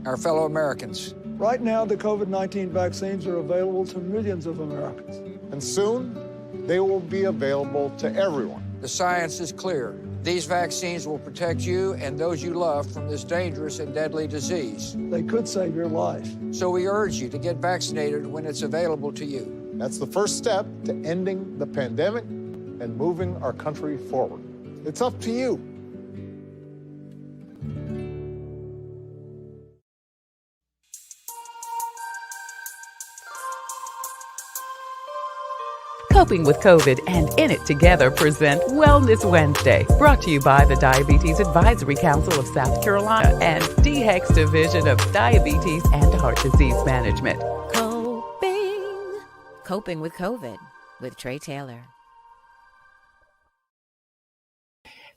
our fellow Americans. Right now, the COVID-19 vaccines are available to millions of Americans. And soon, they will be available to everyone. The science is clear. These vaccines will protect you and those you love from this dangerous and deadly disease. They could save your life. So we urge you to get vaccinated when it's available to you. That's the first step to ending the pandemic and moving our country forward. It's up to you. Coping with COVID and In It Together present Wellness Wednesday, brought to you by the Diabetes Advisory Council of South Carolina and DHEC's Division of Diabetes and Heart Disease Management. Coping with COVID with Tre Tailor.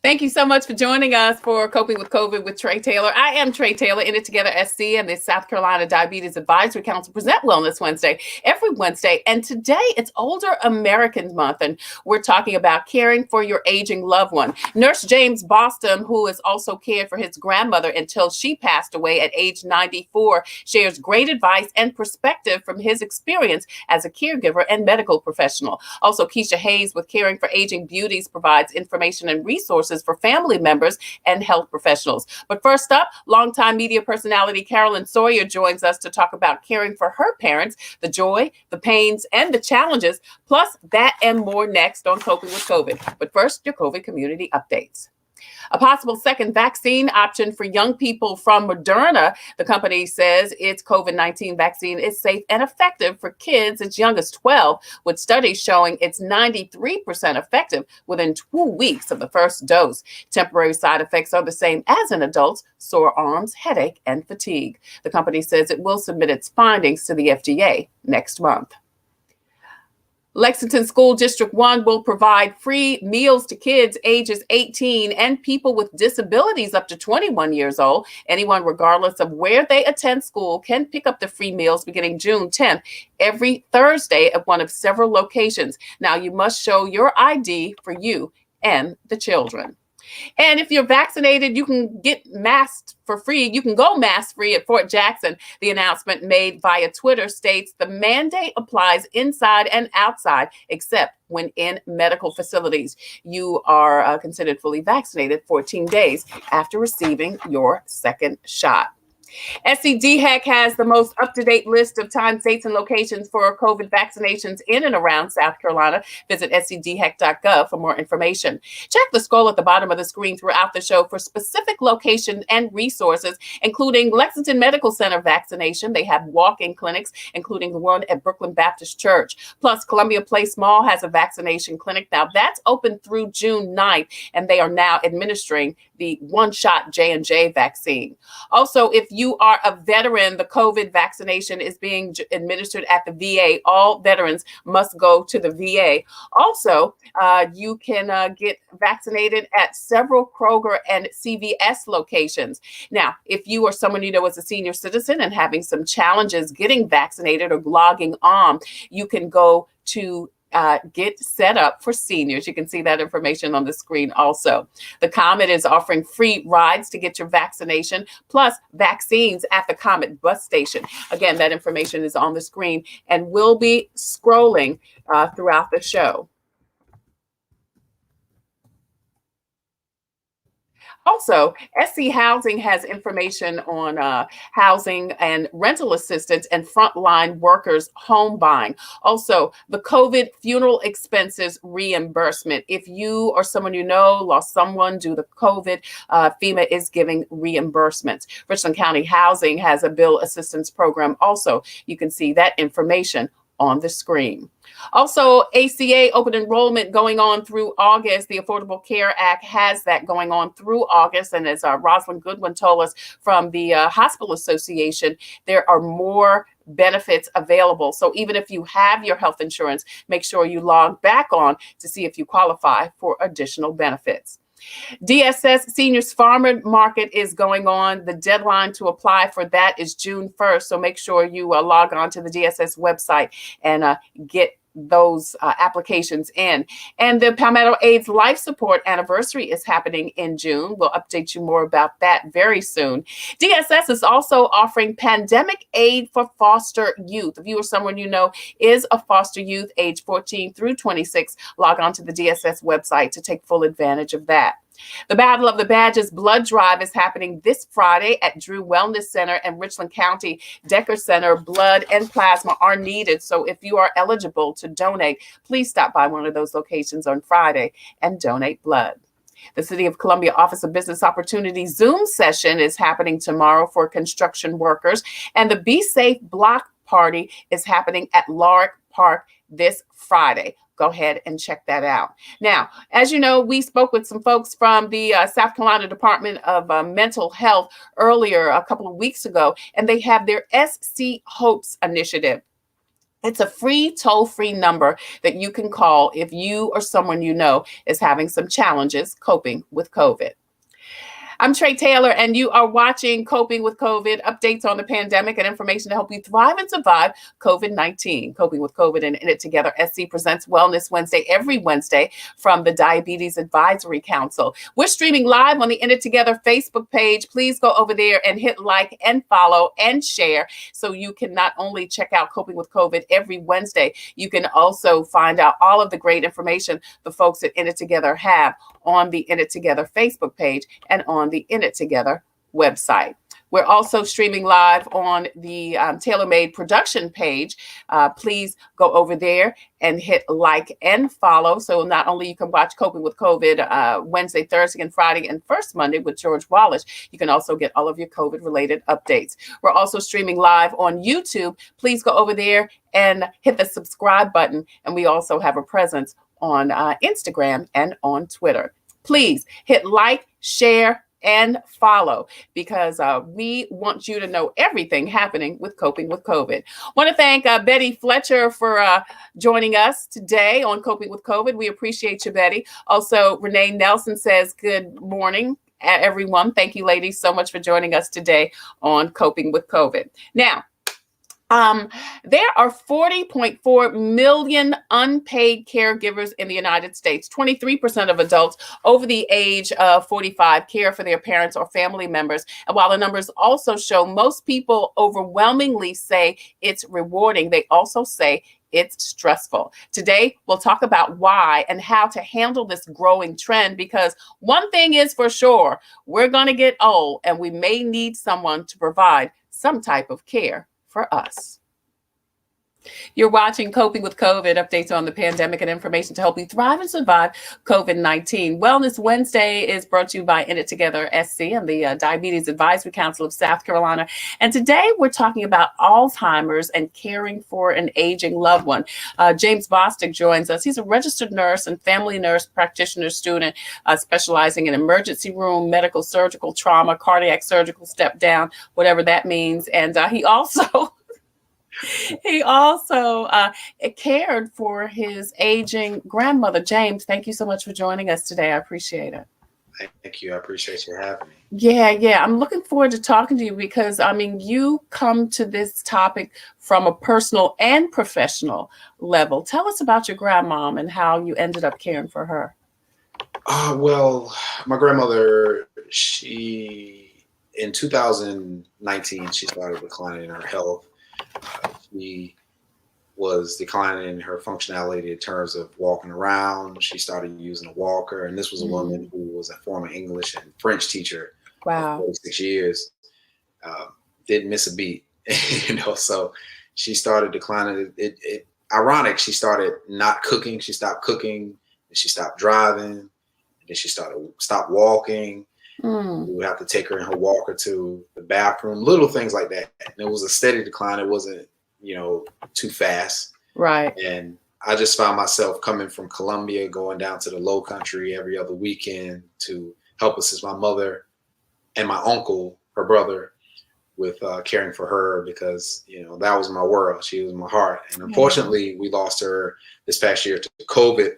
Thank you so much for joining us for Coping with COVID with Tre Tailor. I am Tre Tailor, In It Together SC, and the South Carolina Diabetes Advisory Council present Wellness Wednesday every Wednesday. And today it's Older Americans Month, and we're talking about caring for your aging loved one. Nurse James Boston, who has also cared for his grandmother until she passed away at age 94, shares great advice and perspective from his experience as a caregiver and medical professional. Also, Keesha Hayes with Caring for Aging Beauties provides information and resources for family members and health professionals. But first up, longtime media personality Carolyn Sawyer joins us to talk about caring for her parents, the joy, the pains, and the challenges, plus that and more next on Coping with COVID. But first, your COVID community updates. A possible second vaccine option for young people from Moderna. The company says its COVID-19 vaccine is safe and effective for kids as young as 12, with studies showing it's 93% effective within 2 weeks of the first dose. Temporary side effects are the same as in adults: sore arms, headache, and fatigue. The company says it will submit its findings to the FDA next month. Lexington School District 1 will provide free meals to kids ages 18 and people with disabilities up to 21 years old. Anyone, regardless of where they attend school, can pick up the free meals beginning June 10th every Thursday at one of several locations. Now, you must show your ID for you and the children. And if you're vaccinated, you can get masked for free. You can go mask free at Fort Jackson. The announcement made via Twitter states the mandate applies inside and outside, except when in medical facilities. You are considered fully vaccinated 14 days after receiving your second shot. SCDHEC has the most up-to-date list of times, dates, and locations for COVID vaccinations in and around South Carolina. Visit scdhec.gov for more information. Check the scroll at the bottom of the screen throughout the show for specific locations and resources, including Lexington Medical Center vaccination. They have walk-in clinics, including the one at Brooklyn Baptist Church. Plus, Columbia Place Mall has a vaccination clinic. Now, that's open through June 9th, and they are now administering the one-shot J&J vaccine. Also, if you are a veteran, the COVID vaccination is being administered at the VA. All veterans must go to the VA. Also, you can get vaccinated at several Kroger and CVS locations. Now, if you or someone you know is a senior citizen and having some challenges getting vaccinated or logging on, you can go to Get Set Up for Seniors. You can see that information on the screen also. The Comet is offering free rides to get your vaccination, plus vaccines at the Comet bus station. Again, that information is on the screen and will be scrolling throughout the show. Also, SC Housing has information on housing and rental assistance and frontline workers home buying. Also, the COVID funeral expenses reimbursement. If you or someone you know lost someone due to COVID, FEMA is giving reimbursements. Richland County Housing has a bill assistance program also. You can see that information on the screen. Also, ACA open enrollment going on through August. The Affordable Care Act has that going on through August. And as Rosalind Goodwin told us from the Hospital Association, there are more benefits available. So even if you have your health insurance, make sure you log back on to see if you qualify for additional benefits. DSS Seniors Farmer Market is going on. The deadline to apply for that is June 1st. So make sure you log on to the DSS website and get those applications in. And the Palmetto AIDS Life Support anniversary is happening in June. We'll update you more about that very soon. DSS is also offering pandemic aid for foster youth. If you or someone you know is a foster youth age 14 through 26, log on to the DSS website to take full advantage of that. The Battle of the Badges blood drive is happening this Friday at Drew Wellness Center and Richland County Decker Center. Blood and plasma are needed. So if you are eligible to donate, please stop by one of those locations on Friday and donate blood. The City of Columbia Office of Business Opportunity Zoom session is happening tomorrow for construction workers. And the Be Safe Block Party is happening at Lark Park this Friday. Go ahead and check that out. Now, as you know, we spoke with some folks from the South Carolina Department of Mental Health earlier, a couple of weeks ago, and they have their SC Hopes initiative. It's a free toll-free number that you can call if you or someone you know is having some challenges coping with COVID. I'm Tre Tailor, and you are watching Coping with COVID, updates on the pandemic and information to help you thrive and survive COVID-19. Coping with COVID and In It Together SC presents Wellness Wednesday every Wednesday from the Diabetes Advisory Council. We're streaming live on the In It Together Facebook page. Please go over there and hit like and follow and share so you can not only check out Coping with COVID every Wednesday, you can also find out all of the great information the folks at In It Together have on the In It Together Facebook page and on the In It Together website. We're also streaming live on the TailorMade production page. Please go over there and hit like and follow. So not only you can watch Coping with COVID Wednesday, Thursday, and Friday, and first Monday with George Wallace, you can also get all of your COVID-related updates. We're also streaming live on YouTube. Please go over there and hit the subscribe button. And we also have a presence on Instagram and on Twitter. Please hit like, share, and follow because we want you to know everything happening with Coping with COVID. Want to thank Betty Fletcher for joining us today on Coping with COVID. We appreciate you, Betty. Also, Renee Nelson says good morning, everyone. Thank you, ladies, so much for joining us today on Coping with COVID. Now, there are 40.4 million unpaid caregivers in the United States. 23% of adults over the age of 45 care for their parents or family members. And while the numbers also show most people overwhelmingly say it's rewarding, they also say it's stressful. Today, we'll talk about why and how to handle this growing trend, because one thing is for sure, we're going to get old and we may need someone to provide some type of care for us. You're watching Coping with COVID, updates on the pandemic and information to help you thrive and survive COVID-19. Wellness Wednesday is brought to you by In It Together SC and the Diabetes Advisory Council of South Carolina. And today we're talking about Alzheimer's and caring for an aging loved one. James Bostic joins us. He's a registered nurse and family nurse practitioner student specializing in emergency room, medical, surgical, trauma, cardiac, surgical, step down, whatever that means. And he also cared for his aging grandmother. James, thank you so much for joining us today. I appreciate it. Thank you. I appreciate you having me. Yeah. I'm looking forward to talking to you because, I mean, you come to this topic from a personal and professional level. Tell us about your grandmom and how you ended up caring for her. Well, my grandmother, in 2019, she started declining in her health. She was declining in her functionality in terms of walking around. She started using a walker, and this was a woman who was a former English and French teacher for 46 years. Didn't miss a beat, So she started declining. It ironic. She started not cooking. She stopped cooking. And she stopped driving. And then she stopped walking. We would have to take her in her walker to the bathroom, little things like that. And it was a steady decline. It wasn't, too fast. Right. And I just found myself coming from Columbia, going down to the Low Country every other weekend to help assist my mother and my uncle, her brother, with caring for her because, that was my world. She was my heart. And unfortunately, we lost her this past year to COVID.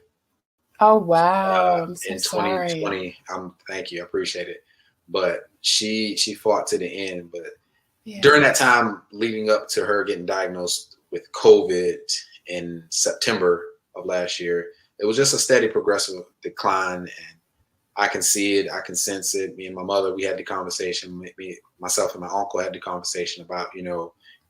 Oh, wow. I'm so in sorry. 2020. Thank you. I appreciate it. But she fought to the end. But during that time leading up to her getting diagnosed with COVID in September of last year. It was just a steady progressive decline, and I can see it. I can sense it. Me and my mother, we had the conversation. Myself and my uncle had the conversation about,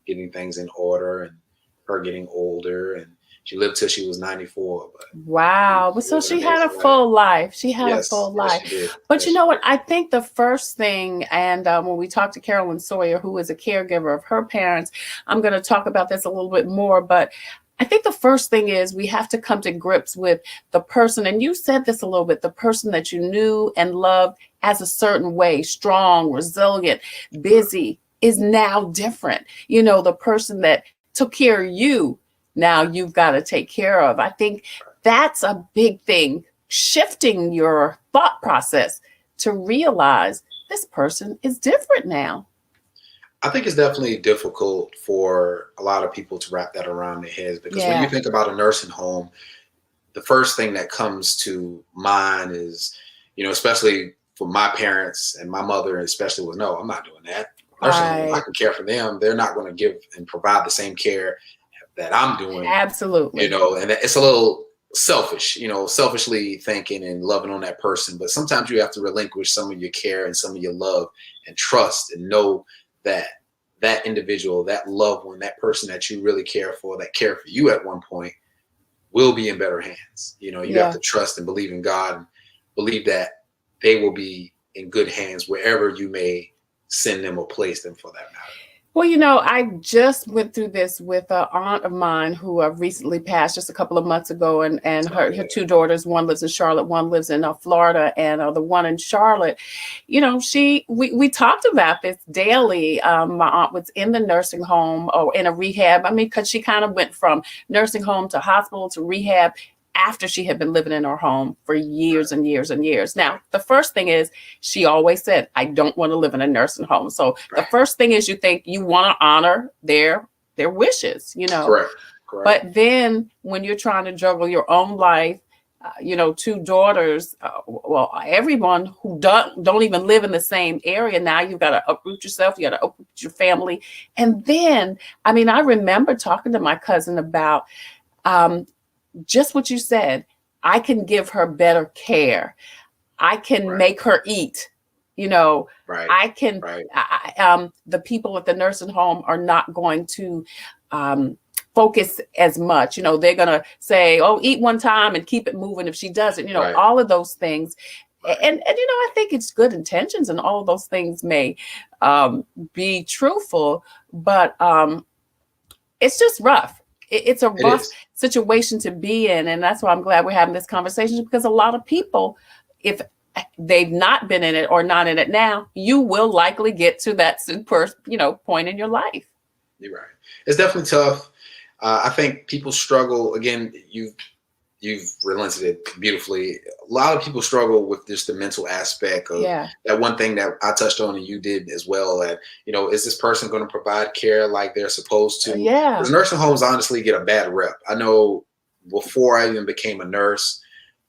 getting things in order, and her getting older. And she lived till she was 94. But wow. But so she had a full life. She had a full life. She did. But you know what? I think the first thing, and when we talked to Carolyn Sawyer, who is a caregiver of her parents, I'm going to talk about this a little bit more. But I think the first thing is we have to come to grips with the person. And you said this a little bit, the person that you knew and loved as a certain way, strong, resilient, busy, is now different. The person that took care of you, now you've got to take care of. I think that's a big thing, shifting your thought process to realize this person is different now. I think it's definitely difficult for a lot of people to wrap that around their heads, because when you think about a nursing home, the first thing that comes to mind is, especially for my parents and my mother, especially, was, no, I'm not doing that. Nursing home, I can care for them. They're not going to give and provide the same care that I'm doing. Absolutely. And it's a little selfish, selfishly thinking and loving on that person. But sometimes you have to relinquish some of your care and some of your love and trust, and know that individual, that loved one, that person that you really care for, that cared for you at one point, will be in better hands. You have to trust and believe in God, and believe that they will be in good hands wherever you may send them or place them, for that matter. Well, I just went through this with an aunt of mine who recently passed just a couple of months ago, and her two daughters, one lives in Charlotte, one lives in Florida, and the one in Charlotte, we talked about this daily. My aunt was in the nursing home or in a rehab. Because she kind of went from nursing home to hospital to rehab after she had been living in her home for years and years and years. Now, the first thing is, she always said, I don't want to live in a nursing home. So the first thing is, you think you want to honor their wishes, Correct. But then when you're trying to juggle your own life, two daughters, everyone who don't even live in the same area, now you've got to uproot yourself, you got to uproot your family. And then, I remember talking to my cousin about, just what you said. I can give her better care. I can make her eat. I can. The people at the nursing home are not going to focus as much. They're going to say, "Oh, eat one time and keep it moving." If she doesn't, all of those things. And I think it's good intentions, and all of those things may be truthful, but it's just rough. It's a rough situation to be in. And that's why I'm glad we're having this conversation, because a lot of people, if they've not been in it or not in it now, you will likely get to that super, point in your life. You're right. It's definitely tough. I think people struggle. Again, you've relented it beautifully. A lot of people struggle with just the mental aspect of that one thing that I touched on, and you did as well. That, is this person going to provide care like they're supposed to? Because nursing homes honestly get a bad rep. I know before I even became a nurse,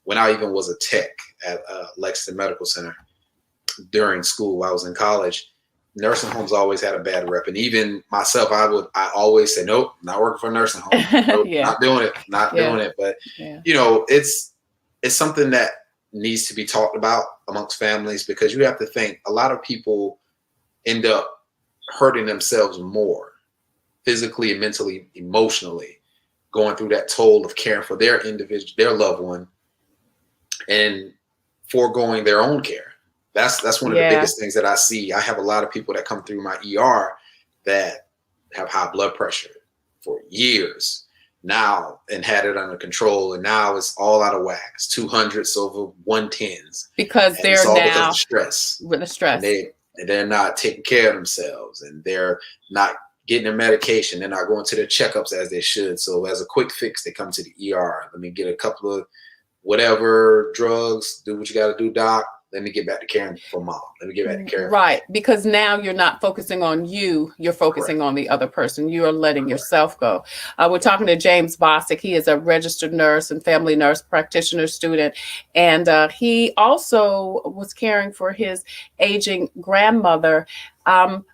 when I even was a tech at Lexington Medical Center during school, I was in college, nursing homes always had a bad rep. And even myself, I always say, nope, not working for a nursing home. Nope, not doing it. But, it's something that needs to be talked about amongst families, because you have to think a lot of people end up hurting themselves more physically and mentally, emotionally, going through that toll of caring for their loved one, and foregoing their own care. That's one of the biggest things that I see. I have a lot of people that come through my ER that have high blood pressure for years now and had it under control, and now it's all out of whack. It's 200s over 110s because and they're it's all now because of stress. With the stress, and they're not taking care of themselves, and they're not getting their medication. They're not going to their checkups as they should. So as a quick fix, they come to the ER. Let me get a couple of whatever drugs. Do what you got to do, doc. Let me get back to caring for mom. Let me get back to caring. Right. Because now you're not focusing on you. You're focusing on the other person. You are letting yourself go. We're talking to James Bostic. He is a registered nurse and family nurse practitioner student. And he also was caring for his aging grandmother.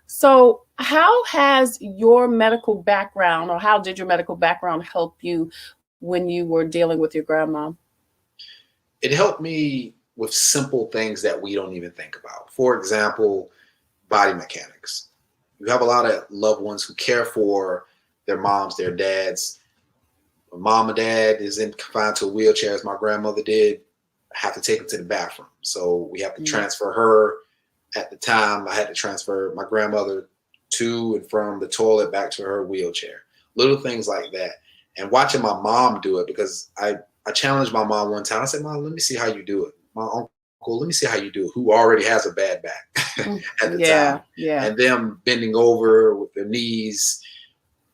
So How has your medical background, or how did your medical background help you when you were dealing with your grandma? It helped me with simple things that we don't even think about. For example, body mechanics. You have a lot of loved ones who care for their moms, their dads. When mom and dad is confined to a wheelchair, as my grandmother did, I have to take them to the bathroom. So we have to transfer her. At the time, I had to transfer my grandmother to and from the toilet back to her wheelchair. Little things like that. And watching my mom do it, because I challenged my mom one time. I said, Mom, let me see how you do it. My uncle, let me see how you do it, who already has a bad back at the time. Yeah. And them bending over with their knees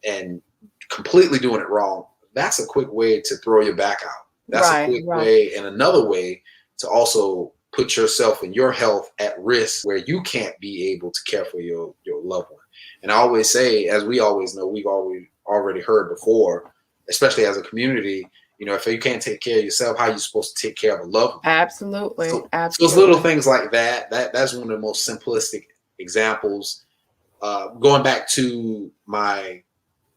and completely doing it wrong. That's a quick way to throw your back out. That's a quick way, and another way to also put yourself and your health at risk where you can't be able to care for your loved one. And I always say, as we always know, we've already heard before, especially as a community, you know, if you can't take care of yourself, how are you supposed to take care of a loved one? Absolutely. So Absolutely. it's little things like that. That's one of the most simplistic examples. Going back to my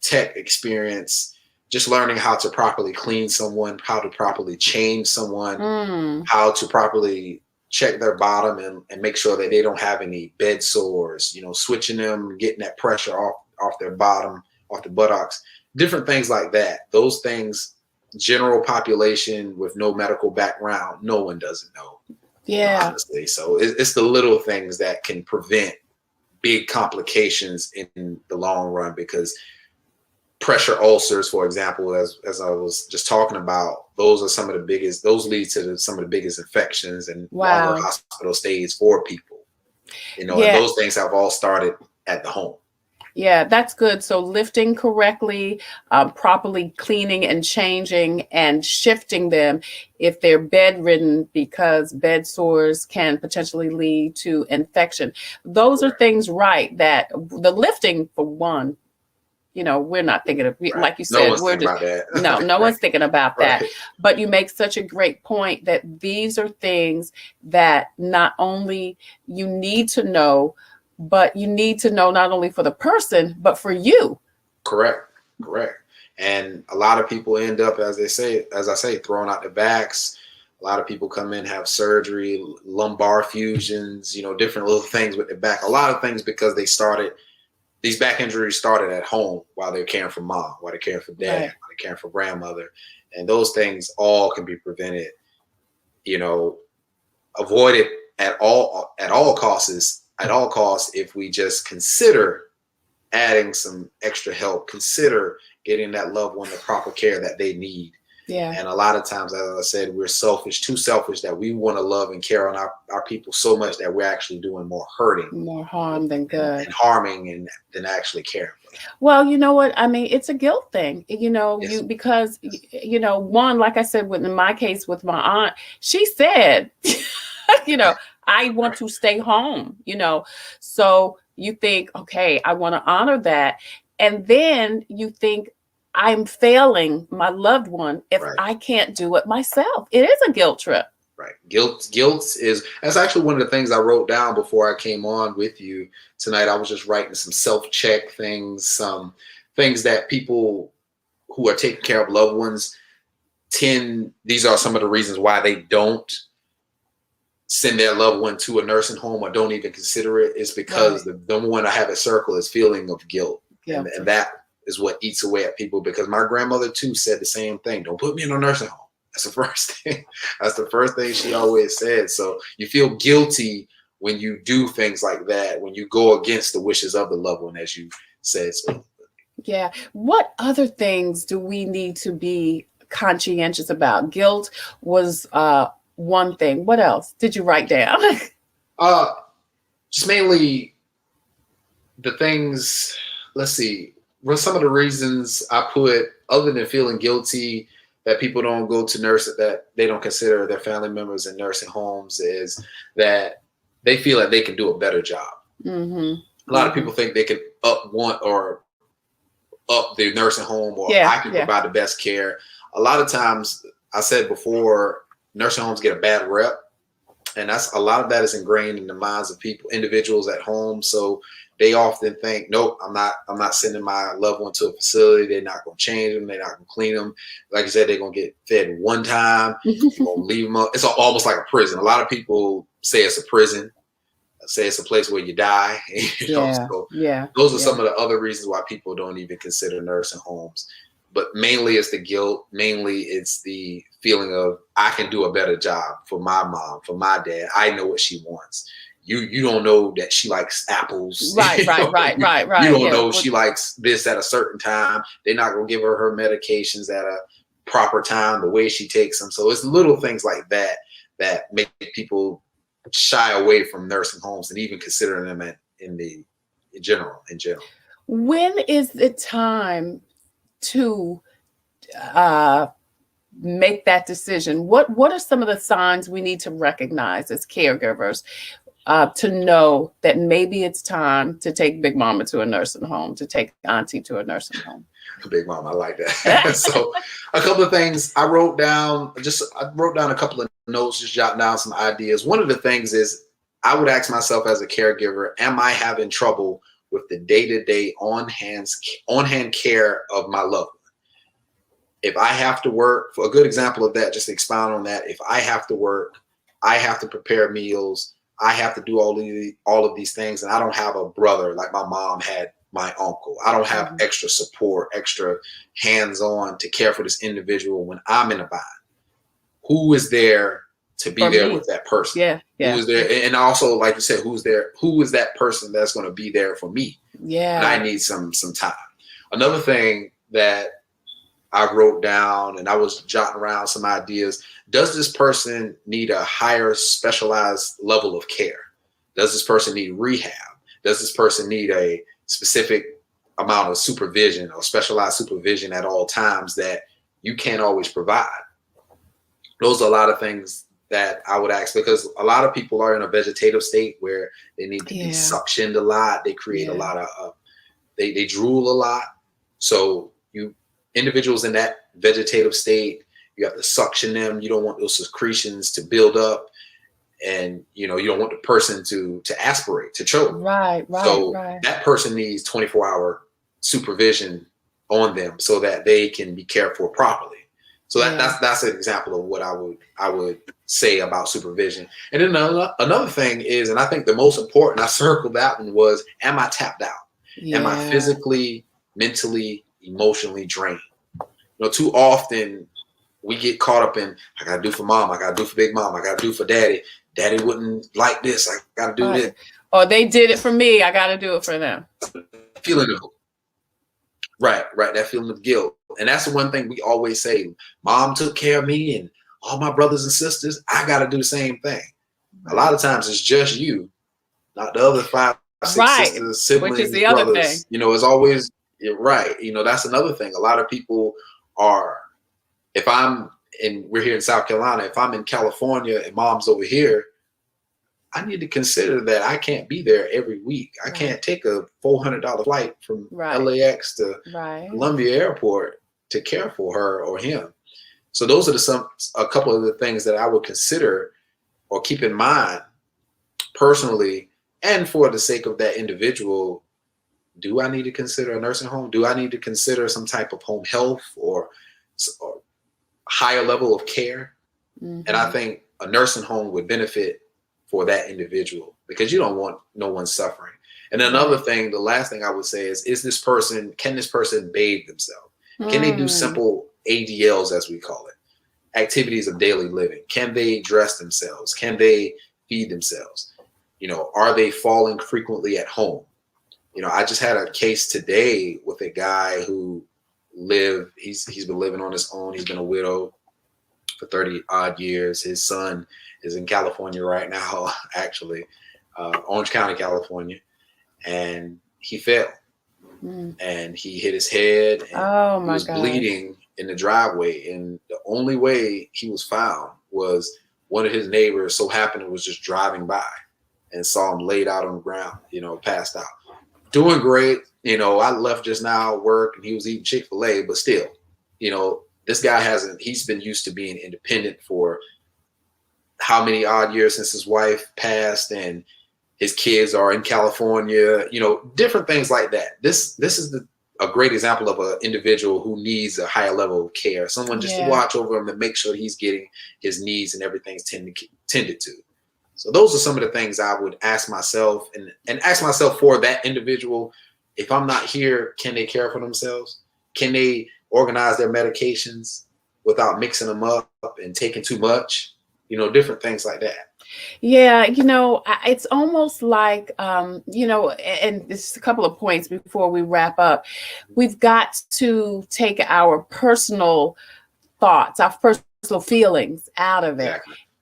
tech experience, just learning how to properly clean someone, how to properly change someone, how to properly check their bottom and make sure that they don't have any bed sores, you know, switching them, getting that pressure off their bottom, off the buttocks, different things like that. Those things, general population with no medical background, no one doesn't know. Yeah. Honestly. So it's the little things that can prevent big complications in the long run, because pressure ulcers, for example, as I was just talking about, those are some of the biggest, those lead to some of the biggest infections and longer hospital stays for people. You know, and those things have all started at the home. Yeah, that's good. So lifting correctly, properly cleaning and changing and shifting them if they're bedridden, because bed sores can potentially lead to infection. Those are things, right, that the lifting, for one, you know, we're not thinking of, like you said, we're just, no one's thinking about that. But you make such a great point that these are things that not only you need to know, but you need to know not only for the person, but for you. Correct. And a lot of people end up, as I say, throwing out their backs. A lot of people come in, have surgery, lumbar fusions, you know, different little things with their back. A lot of things because these back injuries started at home while they're caring for mom, while they're caring for dad, while they're caring for grandmother. And those things all can be prevented, you know, avoided at all costs if we just consider adding some extra help, consider getting that loved one the proper care that they need. Yeah. And a lot of times, as I said, we're too selfish, that we want to love and care on our people so much that we're actually doing more harm than good, and harming than actually caring for them. Well, you know what? I mean, it's a guilt thing, you know, because, you know, one, like I said, in my case with my aunt, she said, you know, I want to stay home, you know, so you think, okay, I want to honor that. And then you think, I'm failing my loved one if I can't do it myself. It is a guilt trip. Right. Guilt that's actually one of the things I wrote down before I came on with you tonight. I was just writing some self-check things, some things that people who are taking care of loved ones these are some of the reasons why they don't send their loved one to a nursing home or don't even consider it, is because the number one I have at circle is feeling of guilt. And that is what eats away at people, because my grandmother too said the same thing. Don't put me in a nursing home. That's the first thing. That's the first thing she always said. So you feel guilty when you do things like that, when you go against the wishes of the loved one, as you said. So, yeah. What other things do we need to be conscientious about? Guilt was one thing. What else did you write down? Just mainly the things, let's see. Well, some of the reasons I put, other than feeling guilty that people don't go to that they don't consider their family members in nursing homes, is that they feel like they can do a better job. A lot of people think they can up the nursing home, or I can provide the best care. A lot of times, I said before, nursing homes get a bad rep. And that's a lot of that is ingrained in the minds of individuals at home. So they often think, nope, I'm not sending my loved one to a facility. They're not going to change them. They're not going to clean them. Like I said, they're going to get fed one time. You're going to leave them up. It's almost like a prison. A lot of people say it's a prison, say it's a place where you die. So those are some of the other reasons why people don't even consider nursing homes. But mainly it's the guilt. Mainly it's the feeling of, I can do a better job for my mom, for my dad. I know what she wants. You don't know that she likes apples. Right. You don't know she likes this at a certain time. They're not going to give her medications at a proper time, the way she takes them. So it's little things like that that make people shy away from nursing homes and even considering them in general. When is it time to make that decision? What are some of the signs we need to recognize as caregivers to know that maybe it's time to take Big Mama to a nursing home, to take Auntie to a nursing home? Big Mama, I like that. So a couple of things I wrote down a couple of notes, just jotting down some ideas. One of the things is I would ask myself as a caregiver, am I having trouble with the day-to-day on-hand care of my loved one? If I have to work, for a good example of that, just to expound on that, if I have to work, I have to prepare meals, I have to do all of these things, and I don't have a brother like my mom had my uncle. I don't have extra support, extra hands-on to care for this individual when I'm in a bind. Who is there to be there with that person? Yeah. Who is there? And also, like you said, who is that person that's going to be there for me? Yeah. And I need some time. Another thing that I wrote down, and I was jotting around some ideas. Does this person need a higher specialized level of care? Does this person need rehab? Does this person need a specific amount of supervision or specialized supervision at all times that you can't always provide? Those are a lot of things that I would ask, because a lot of people are in a vegetative state where they need to be suctioned a lot. They create a lot of, they drool a lot. So individuals in that vegetative state, you have to suction them. You don't want those secretions to build up, and you don't want the person to aspirate, to choke. Right. So that person needs 24-hour supervision on them so that they can be cared for properly. So that's an example of what I would say about supervision. And then another thing is, and I think the most important, I circled that one, was, am I tapped out? Am I physically, mentally, emotionally drained? Too often we get caught up in, I gotta do for mom, I gotta do for big mom, I gotta do for daddy. Daddy wouldn't like this, I gotta do this. Or they did it for me, I gotta do it for them. Feeling of right, that feeling of guilt. And that's the one thing we always say, mom took care of me and all my brothers and sisters, I gotta do the same thing. A lot of times it's just you, not the other 5, 6 sisters, siblings, which is the brothers. other thing. It's always, you're right. That's another thing. A lot of people are, we're here in South Carolina, if I'm in California and mom's over here, I need to consider that I can't be there every week. I can't take a $400 flight from LAX to Columbia Airport to care for her or him. So those are a couple of the things that I would consider or keep in mind personally, and for the sake of that individual. Do I need to consider a nursing home? Do I need to consider some type of home health or higher level of care? And I think a nursing home would benefit for that individual, because you don't want no one suffering. And another thing, the last thing I would say is can this person bathe themselves? Can they do simple ADLs, as we call it, activities of daily living? Can they dress themselves? Can they feed themselves? Are they falling frequently at home? I just had a case today with a guy who he's been living on his own. He's been a widow for 30 odd years. His son is in California right now, actually, Orange County, California. And he fell and he hit his head and he was bleeding in the driveway. And the only way he was found was one of his neighbors so happened was just driving by and saw him laid out on the ground, passed out. Doing great. I left just now at work and he was eating Chick-fil-A, but still, this guy he's been used to being independent for how many odd years since his wife passed and his kids are in California, different things like that. This is a great example of an individual who needs a higher level of care, someone just to watch over him and make sure he's getting his needs and everything's tended to. So those are some of the things I would ask myself and ask myself for that individual. If I'm not here, can they care for themselves? Can they organize their medications without mixing them up and taking too much? Different things like that. Yeah, it's almost like, and just a couple of points before we wrap up. We've got to take our personal thoughts, our personal feelings out of it.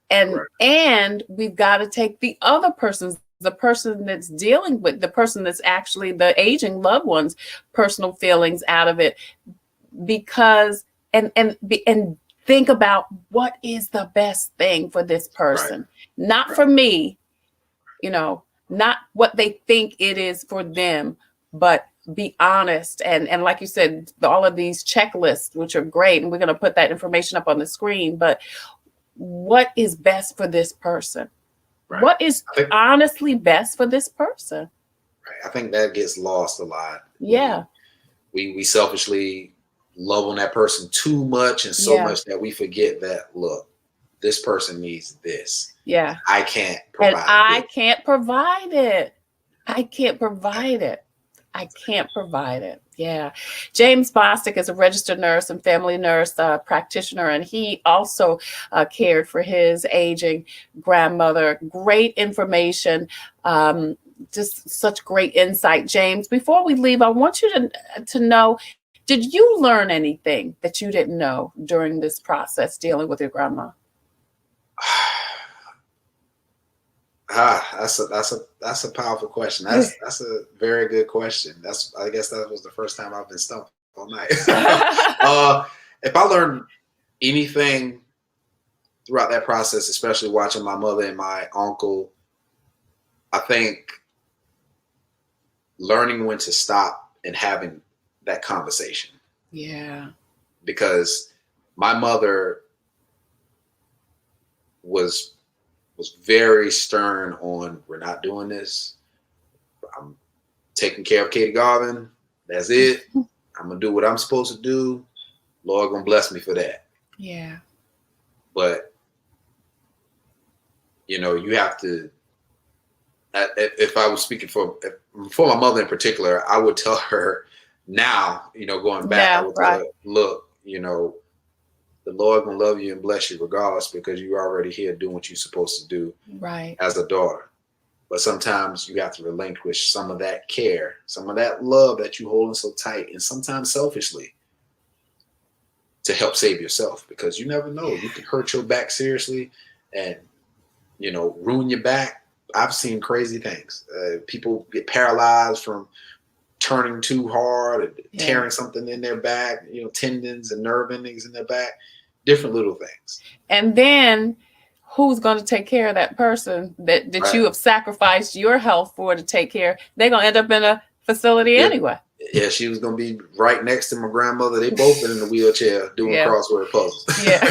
Exactly. And we've got to take the other person's, the person that's dealing with, the person that's actually the aging loved one's personal feelings out of it, because and think about what is the best thing for this person, not for me, not what they think it is for them, but be honest. And like you said, all of these checklists, which are great, and we're going to put that information up on the screen, but what is best for this person? Right. What is honestly best for this person? Right. I think that gets lost a lot. Yeah. We selfishly love on that person too much and so much that we forget that, look, this person needs this. Yeah. I can't provide it. I can't provide it. I can't provide it. I can't provide it. Yeah. James Bostic is a registered nurse and family nurse practitioner, and he also cared for his aging grandmother. Great information. Just such great insight, James. Before we leave, I want you to know, did you learn anything that you didn't know during this process dealing with your grandma? That's a powerful question. That's a very good question. I guess that was the first time I've been stumped all night. If I learned anything throughout that process, especially watching my mother and my uncle, I think learning when to stop and having that conversation. Yeah. Because my mother was very stern on, we're not doing this. I'm taking care of Katie Garvin. That's it. I'm going to do what I'm supposed to do. Lord going to bless me for that. Yeah. But, you have to, if I was speaking for my mother in particular, I would tell her now, going back, I would tell her, look, the Lord gonna love you and bless you regardless, because you're already here doing what you're supposed to do as a daughter. But sometimes you have to relinquish some of that care, some of that love that you holding so tight, and sometimes selfishly, to help save yourself, because you never know. You can hurt your back seriously and, ruin your back. I've seen crazy things. People get paralyzed from turning too hard and tearing something in their back, tendons and nerve endings in their back, different little things. And then who's going to take care of that person that you have sacrificed your health for to take care? They're going to end up in a facility anyway. Yeah, she was going to be right next to my grandmother. They both been in the wheelchair doing crossword puzzles. Yeah.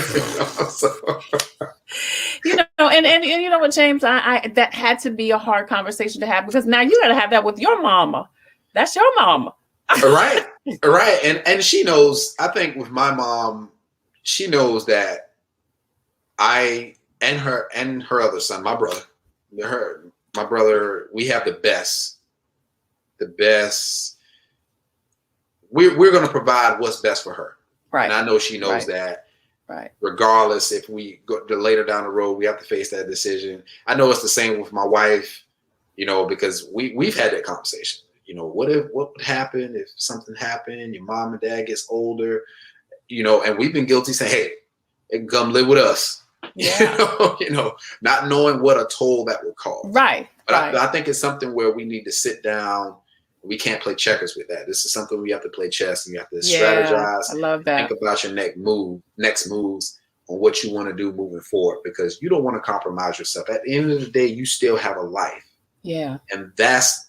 And you know what, James, I that had to be a hard conversation to have, because now you got to have that with your mama. That's your mama. Right. And she knows, I think with my mom, she knows that I and her other son, my brother, we have the best. We're going to provide what's best for her. Right. And I know she knows that. Right. Regardless, if we go later down the road, we have to face that decision. I know it's the same with my wife, because we've had that conversation. What would happen if something happened, your mom and dad gets older, and we've been guilty saying, hey, they can come live with us. Yeah. Not knowing what a toll that would cause. Right. But I think it's something where we need to sit down. We can't play checkers with that. This is something we have to play chess, and you have to strategize. I love that. Think about your next moves on what you want to do moving forward, because you don't want to compromise yourself. At the end of the day, you still have a life. Yeah. And that's,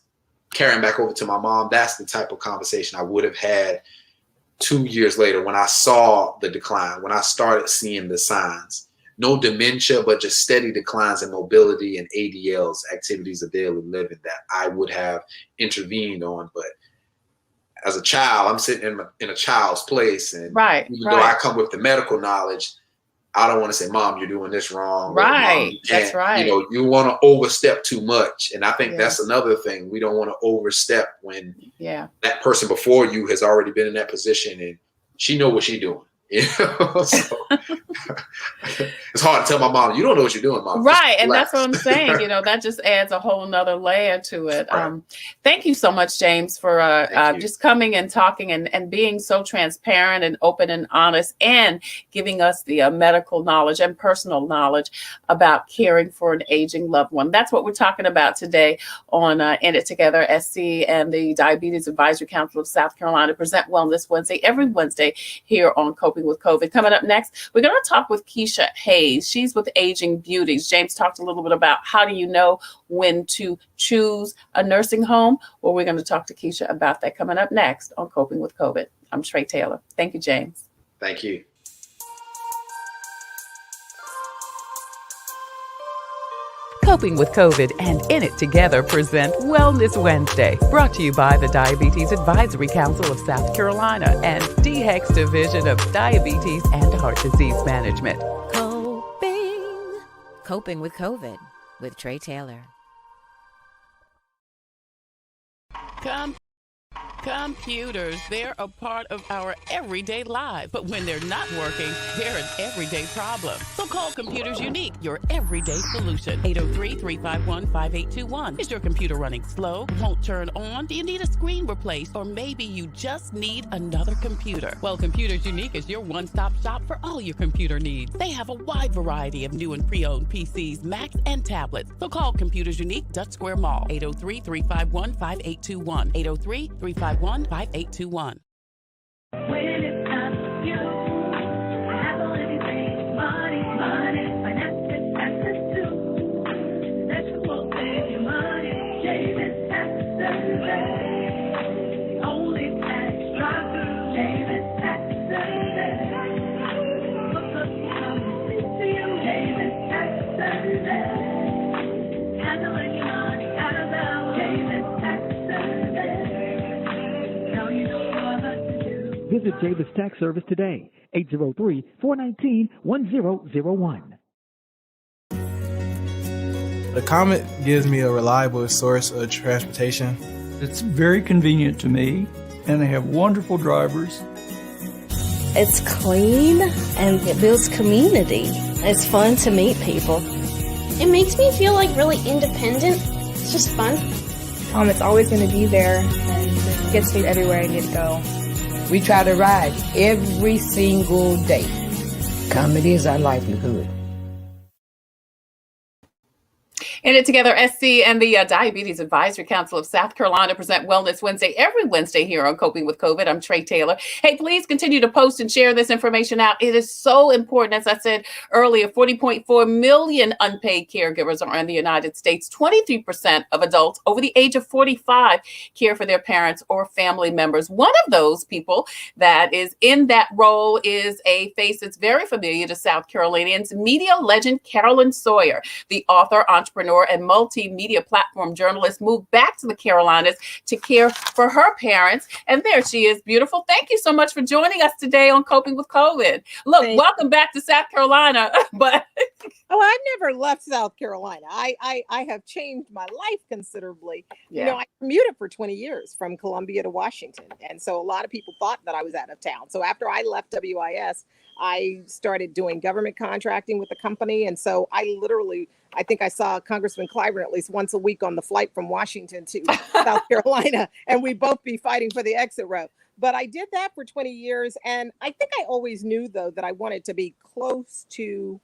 carrying back over to my mom, that's the type of conversation I would have had 2 years later when I saw the decline, when I started seeing the signs. no dementia, but just steady declines in mobility and ADLs, activities of daily living, that I would have intervened on. But as a child, I'm sitting in a child's place, and even though I come with the medical knowledge, I don't want to say, Mom, you're doing this wrong. Or, Mom, That's right. You know, you want to overstep too much. And I think that's another thing. We don't want to overstep when that person before you has already been in that position and she know what she's doing. You know? So, it's hard to tell my mom, you don't know what you're doing, Mom. Right. And that's what I'm saying. You know, that just adds a whole nother layer to it. Right. Thank you so much, James, for just coming and talking and being so transparent and open and honest, and giving us the medical knowledge and personal knowledge about caring for an aging loved one. That's what we're talking about today on In It Together. SC and the Diabetes Advisory Council of South Carolina present Wellness Wednesday every Wednesday here on Coping with COVID. Coming up next, we're going to talk with Keesha Hayes. She's with Aging Beauties. James talked a little bit about how do you know when to choose a nursing home. Well, we're going to talk to Keesha about that coming up next on Coping with COVID. I'm Tre Tailor. Thank you, James. Thank you. Coping with COVID and In It Together present Wellness Wednesday, brought to you by the Diabetes Advisory Council of South Carolina and DHEC's Division of Diabetes and Heart Disease Management. Coping with COVID with Tre Tailor. Computers, they're a part of our everyday lives, but when they're not working, they're an everyday problem. So call Computers Unique, your everyday solution. 803-351-5821. Is your computer running slow? Won't turn on? Do you need a screen replaced? Or maybe you just need another computer? Well, Computers Unique is your one-stop shop for all your computer needs. They have a wide variety of new and pre-owned PCs, Macs, and tablets. So call Computers Unique, Dutch Square Mall. 803-351-5821. 803-351-5821. When it's time for you, I have all anything, money, finances, access to. That you will save your money, Davis Tax Service. The only tax drive-through, Davis Tax Service. Look up, come speak to you, Davis Tax Service. Handling your money out of bounds, Davis Tax Service. Visit Davis Tax Service today, 803-419-1001. The Comet gives me a reliable source of transportation. It's very convenient to me, and they have wonderful drivers. It's clean, and it builds community. It's fun to meet people. It makes me feel like really independent. It's just fun. It's always going to be there and gets me everywhere I need to go. We try to ride every single day. Comedy is our livelihood. In It Together, SC and the Diabetes Advisory Council of South Carolina present Wellness Wednesday every Wednesday here on Coping with COVID. I'm Tre Tailor. Hey, please continue to post and share this information out. It is so important. As I said earlier, 40.4 million unpaid caregivers are in the United States. 23% of adults over the age of 45 care for their parents or family members. One of those people that is in that role is a face that's very familiar to South Carolinians, media legend Carolyn Sawyer, the author, entrepreneur, and multimedia platform journalist, moved back to the Carolinas to care for her parents. And there she is, beautiful. Thank you so much for joining us today on Coping with COVID. Look, welcome back to South Carolina. But I've never left South Carolina. I have changed my life considerably. Yeah. You know, I commuted for 20 years from Columbia to Washington. And so a lot of people thought that I was out of town. So after I left WIS, I started doing government contracting with the company. And so I think I saw Congressman Clyburn at least once a week on the flight from Washington to South Carolina, and we'd both be fighting for the exit row. But I did that for 20 years. And I think I always knew, though, that I wanted to be close to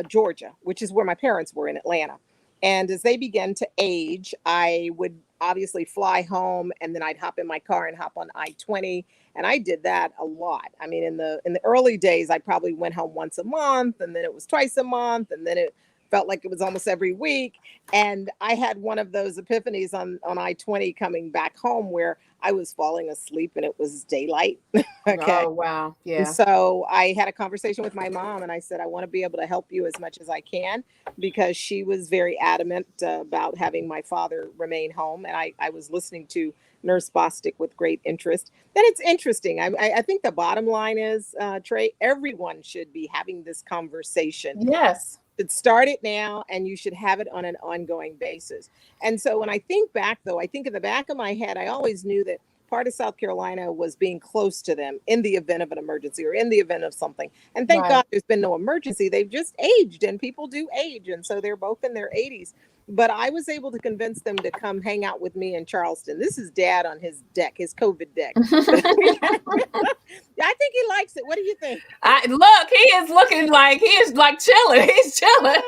Georgia, which is where my parents were, in Atlanta. And as they began to age, I would obviously fly home, and then I'd hop in my car and hop on I-20. And I did that a lot. I mean, in the early days, I probably went home once a month, and then it was twice a month, and then it felt like it was almost every week. And I had one of those epiphanies on I-20 coming back home where I was falling asleep and it was daylight. Okay. Oh, wow. And Yeah. so I had a conversation with my mom and I said, I want to be able to help you as much as I can, because she was very adamant about having my father remain home. And I was listening to Nurse Bostic with great interest. And it's interesting. I think the bottom line is, Trey, everyone should be having this conversation. Yes. Should start it now, and you should have it on an ongoing basis. And so when I think back, though, I think in the back of my head, I always knew that part of South Carolina was being close to them in the event of an emergency or in the event of something. And thank God there's been no emergency. They've just aged, and people do age. And so they're both in their 80s. But I was able to convince them to come hang out with me in Charleston. This is Dad on his deck, his COVID deck. I think he likes it. What do you think? Look, he is looking like he is like chilling. He's chilling.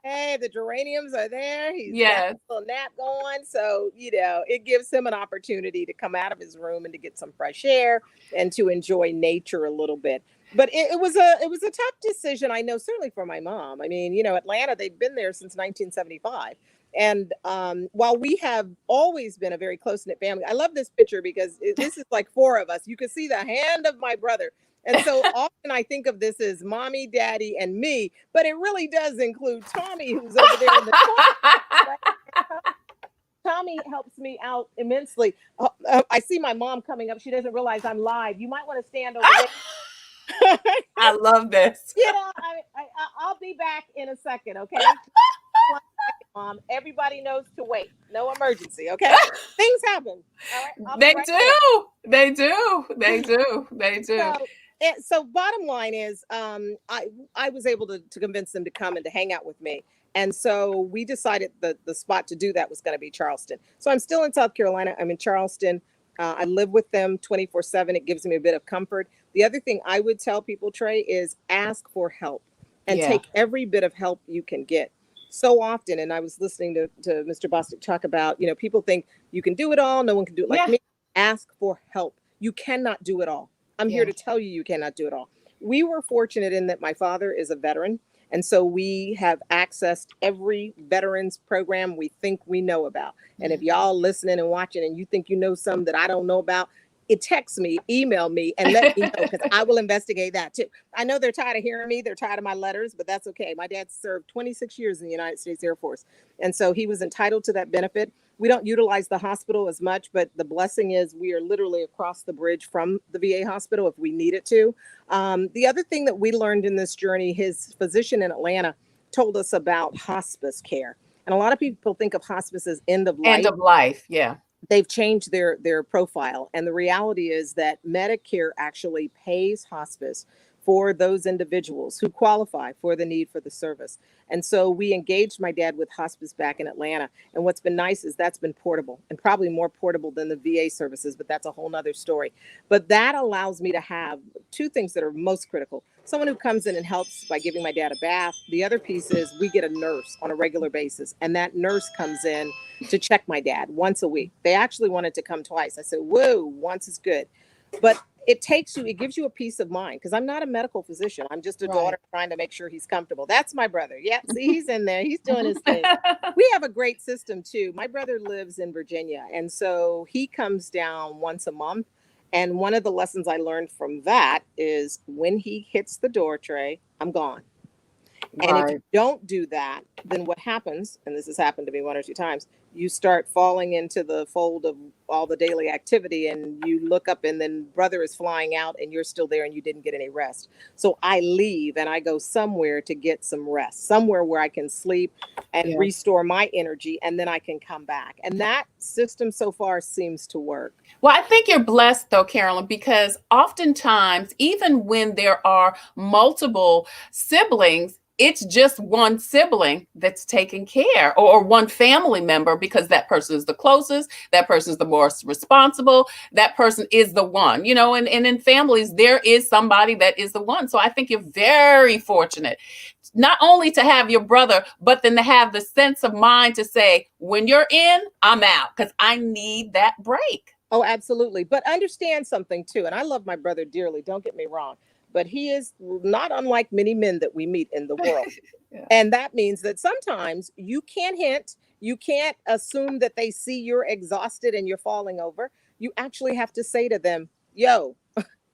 Hey, the geraniums are there. He's Yes. got a little nap going. So, it gives him an opportunity to come out of his room and to get some fresh air and to enjoy nature a little bit. But it was a tough decision, I know, certainly for my mom. I mean, Atlanta, they've been there since 1975. And while we have always been a very close-knit family, I love this picture because this is like 4 of us. You can see the hand of my brother. And so often I think of this as mommy, daddy, and me, but it really does include Tommy, who's over there in the corner. Tommy helps me out immensely. I see my mom coming up. She doesn't realize I'm live. You might want to stand over there. I love this. I'll be back in a second, okay? Mom, everybody knows to wait. No emergency, okay? Things happen. All right? They do. So bottom line is, I was able to convince them to come and to hang out with me. And so we decided the spot to do that was going to be Charleston. So I'm still in South Carolina. I'm in Charleston. I live with them 24/7. It gives me a bit of comfort. The other thing I would tell people, Trey, is ask for help and take every bit of help you can get. So often, and I was listening to Mr. Bostic talk about, people think you can do it all. No one can do it like me. Ask for help. You cannot do it all. I'm here to tell you cannot do it all. We were fortunate in that my father is a veteran. And so we have accessed every veterans program we think we know about. And if y'all listening and watching and you think you know some that I don't know about, text me, email me, and let me know, because I will investigate that too. I know they're tired of hearing me. They're tired of my letters, but that's okay. My dad served 26 years in the United States Air Force. And so he was entitled to that benefit. We don't utilize the hospital as much, but the blessing is we are literally across the bridge from the VA hospital if we needed to. The other thing that we learned in this journey, his physician in Atlanta told us about hospice care. And a lot of people think of hospice as end of life. End of life, yeah. They've changed their profile. And the reality is that Medicare actually pays hospice for those individuals who qualify for the need for the service. And so we engaged my dad with hospice back in Atlanta. And what's been nice is that's been portable, and probably more portable than the VA services, but that's a whole nother story. But that allows me to have 2 things that are most critical. Someone who comes in and helps by giving my dad a bath. The other piece is we get a nurse on a regular basis, and that nurse comes in to check my dad once a week. They actually wanted to come twice. I said, whoa, once is good. But it gives you a peace of mind, because I'm not a medical physician. I'm just a daughter trying to make sure he's comfortable. That's my brother. Yeah, see, he's in there. He's doing his thing. We have a great system too. My brother lives in Virginia, and so he comes down once a month. And one of the lessons I learned from that is when he hits the door, Trey, I'm gone. And if you don't do that, then what happens, and this has happened to me 1 or 2 times, you start falling into the fold of all the daily activity, and you look up and then brother is flying out and you're still there and you didn't get any rest. So I leave and I go somewhere to get some rest, somewhere where I can sleep and restore my energy, and then I can come back. And that system so far seems to work. Well, I think you're blessed though, Carolyn, because oftentimes, even when there are multiple siblings, it's just one sibling that's taking care, or one family member, because that person is the closest, that person is the most responsible, that person is the one, and in families, there is somebody that is the one. So I think you're very fortunate, not only to have your brother, but then to have the sense of mind to say, when you're in, I'm out, because I need that break. Oh, absolutely. But understand something too. And I love my brother dearly. Don't get me wrong. but he is not unlike many men that we meet in the world. Yeah. And that means that sometimes you can't hint, you can't assume that they see you're exhausted and you're falling over. You actually have to say to them, yo,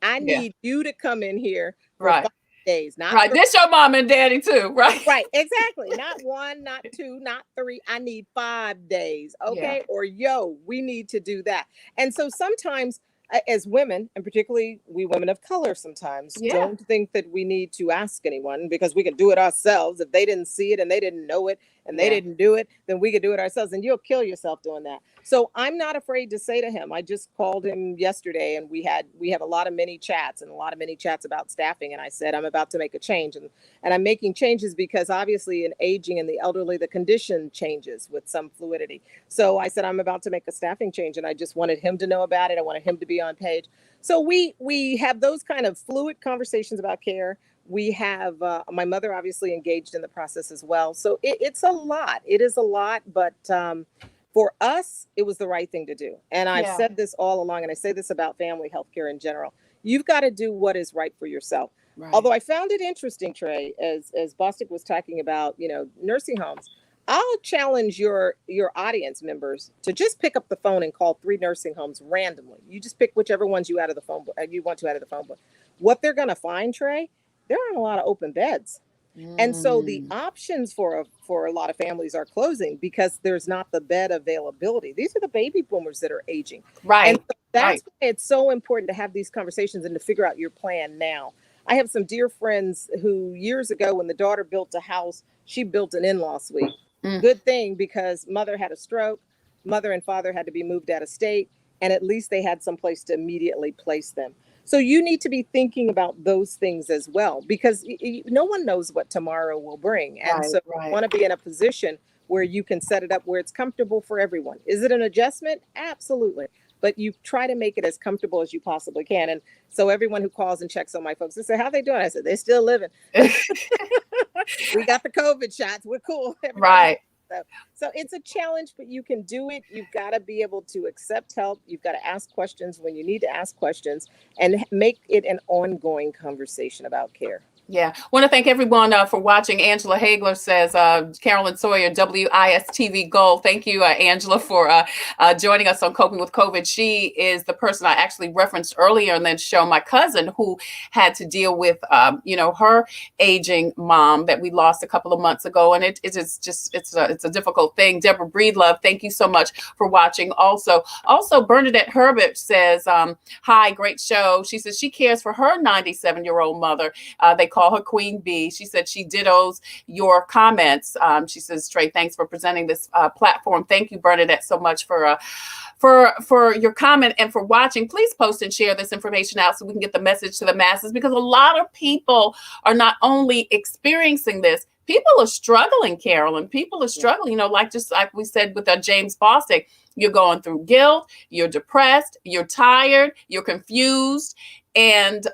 I Yeah. need you to come in here for Right. 5 days, not Right. 3. This your mom and daddy too, right? Right, exactly. Not 1, not 2, not 3. I need 5 days. Okay. Or yo, we need to do that. And so sometimes as women, and particularly we women of color, sometimes don't think that we need to ask anyone because we can do it ourselves. If they didn't see it and they didn't know it and they didn't do it, then we could do it ourselves. And you'll kill yourself doing that. So I'm not afraid to say to him, I just called him yesterday and we have a lot of mini chats about staffing. And I said, I'm about to make a change. And I'm making changes because obviously in aging and the elderly, the condition changes with some fluidity. So I said, I'm about to make a staffing change. And I just wanted him to know about it. I wanted him to be on page. So we have those kind of fluid conversations about care. We have my mother obviously engaged in the process as well. So it's a lot. It is a lot. But for us, it was the right thing to do. And I've said this all along, and I say this about family healthcare in general. You've got to do what is right for yourself. Right. Although I found it interesting, Trey, as Bostic was talking about, nursing homes. I'll challenge your audience members to just pick up the phone and call 3 nursing homes randomly. You just pick whichever ones you want to out of the phone book. What they're going to find, Trey, there aren't a lot of open beds. And so the options for a lot of families are closing because there's not the bed availability. These are the baby boomers that are aging. Right. And so that's why it's so important to have these conversations and to figure out your plan now. I have some dear friends who years ago, when the daughter built a house, she built an in-law suite. Good thing, because mother had a stroke, mother and father had to be moved out of state, and at least they had some place to immediately place them. So you need to be thinking about those things as well, because no one knows what tomorrow will bring. And so you want to be in a position where you can set it up where it's comfortable for everyone. Is it an adjustment? Absolutely. But you try to make it as comfortable as you possibly can. And so everyone who calls and checks on my folks, they say, how they doing? I said, they're still living. We got the COVID shots. We're cool. Right. So it's a challenge, but you can do it. You've got to be able to accept help. You've got to ask questions when you need to ask questions and make it an ongoing conversation about care. Yeah. I want to thank everyone for watching. Angela Hagler says, Carolyn Sawyer, WIS-TV Gold. Thank you, Angela, for joining us on Coping with COVID. She is the person I actually referenced earlier in that show, my cousin, who had to deal with, her aging mom that we lost a couple of months ago. And it's a difficult thing. Deborah Breedlove, thank you so much for watching. Also, Bernadette Herbert says, hi, great show. She says she cares for her 97-year-old mother. They call her Queen Bee. She said she dittos your comments. She says, Trey, thanks for presenting this platform. Thank you, Bernadette, so much for your comment and for watching. Please post and share this information out so we can get the message to the masses, because a lot of people are not only experiencing this, people are struggling, Carolyn. People are struggling, like we said with James Bostic, you're going through guilt, you're depressed, you're tired, you're confused. And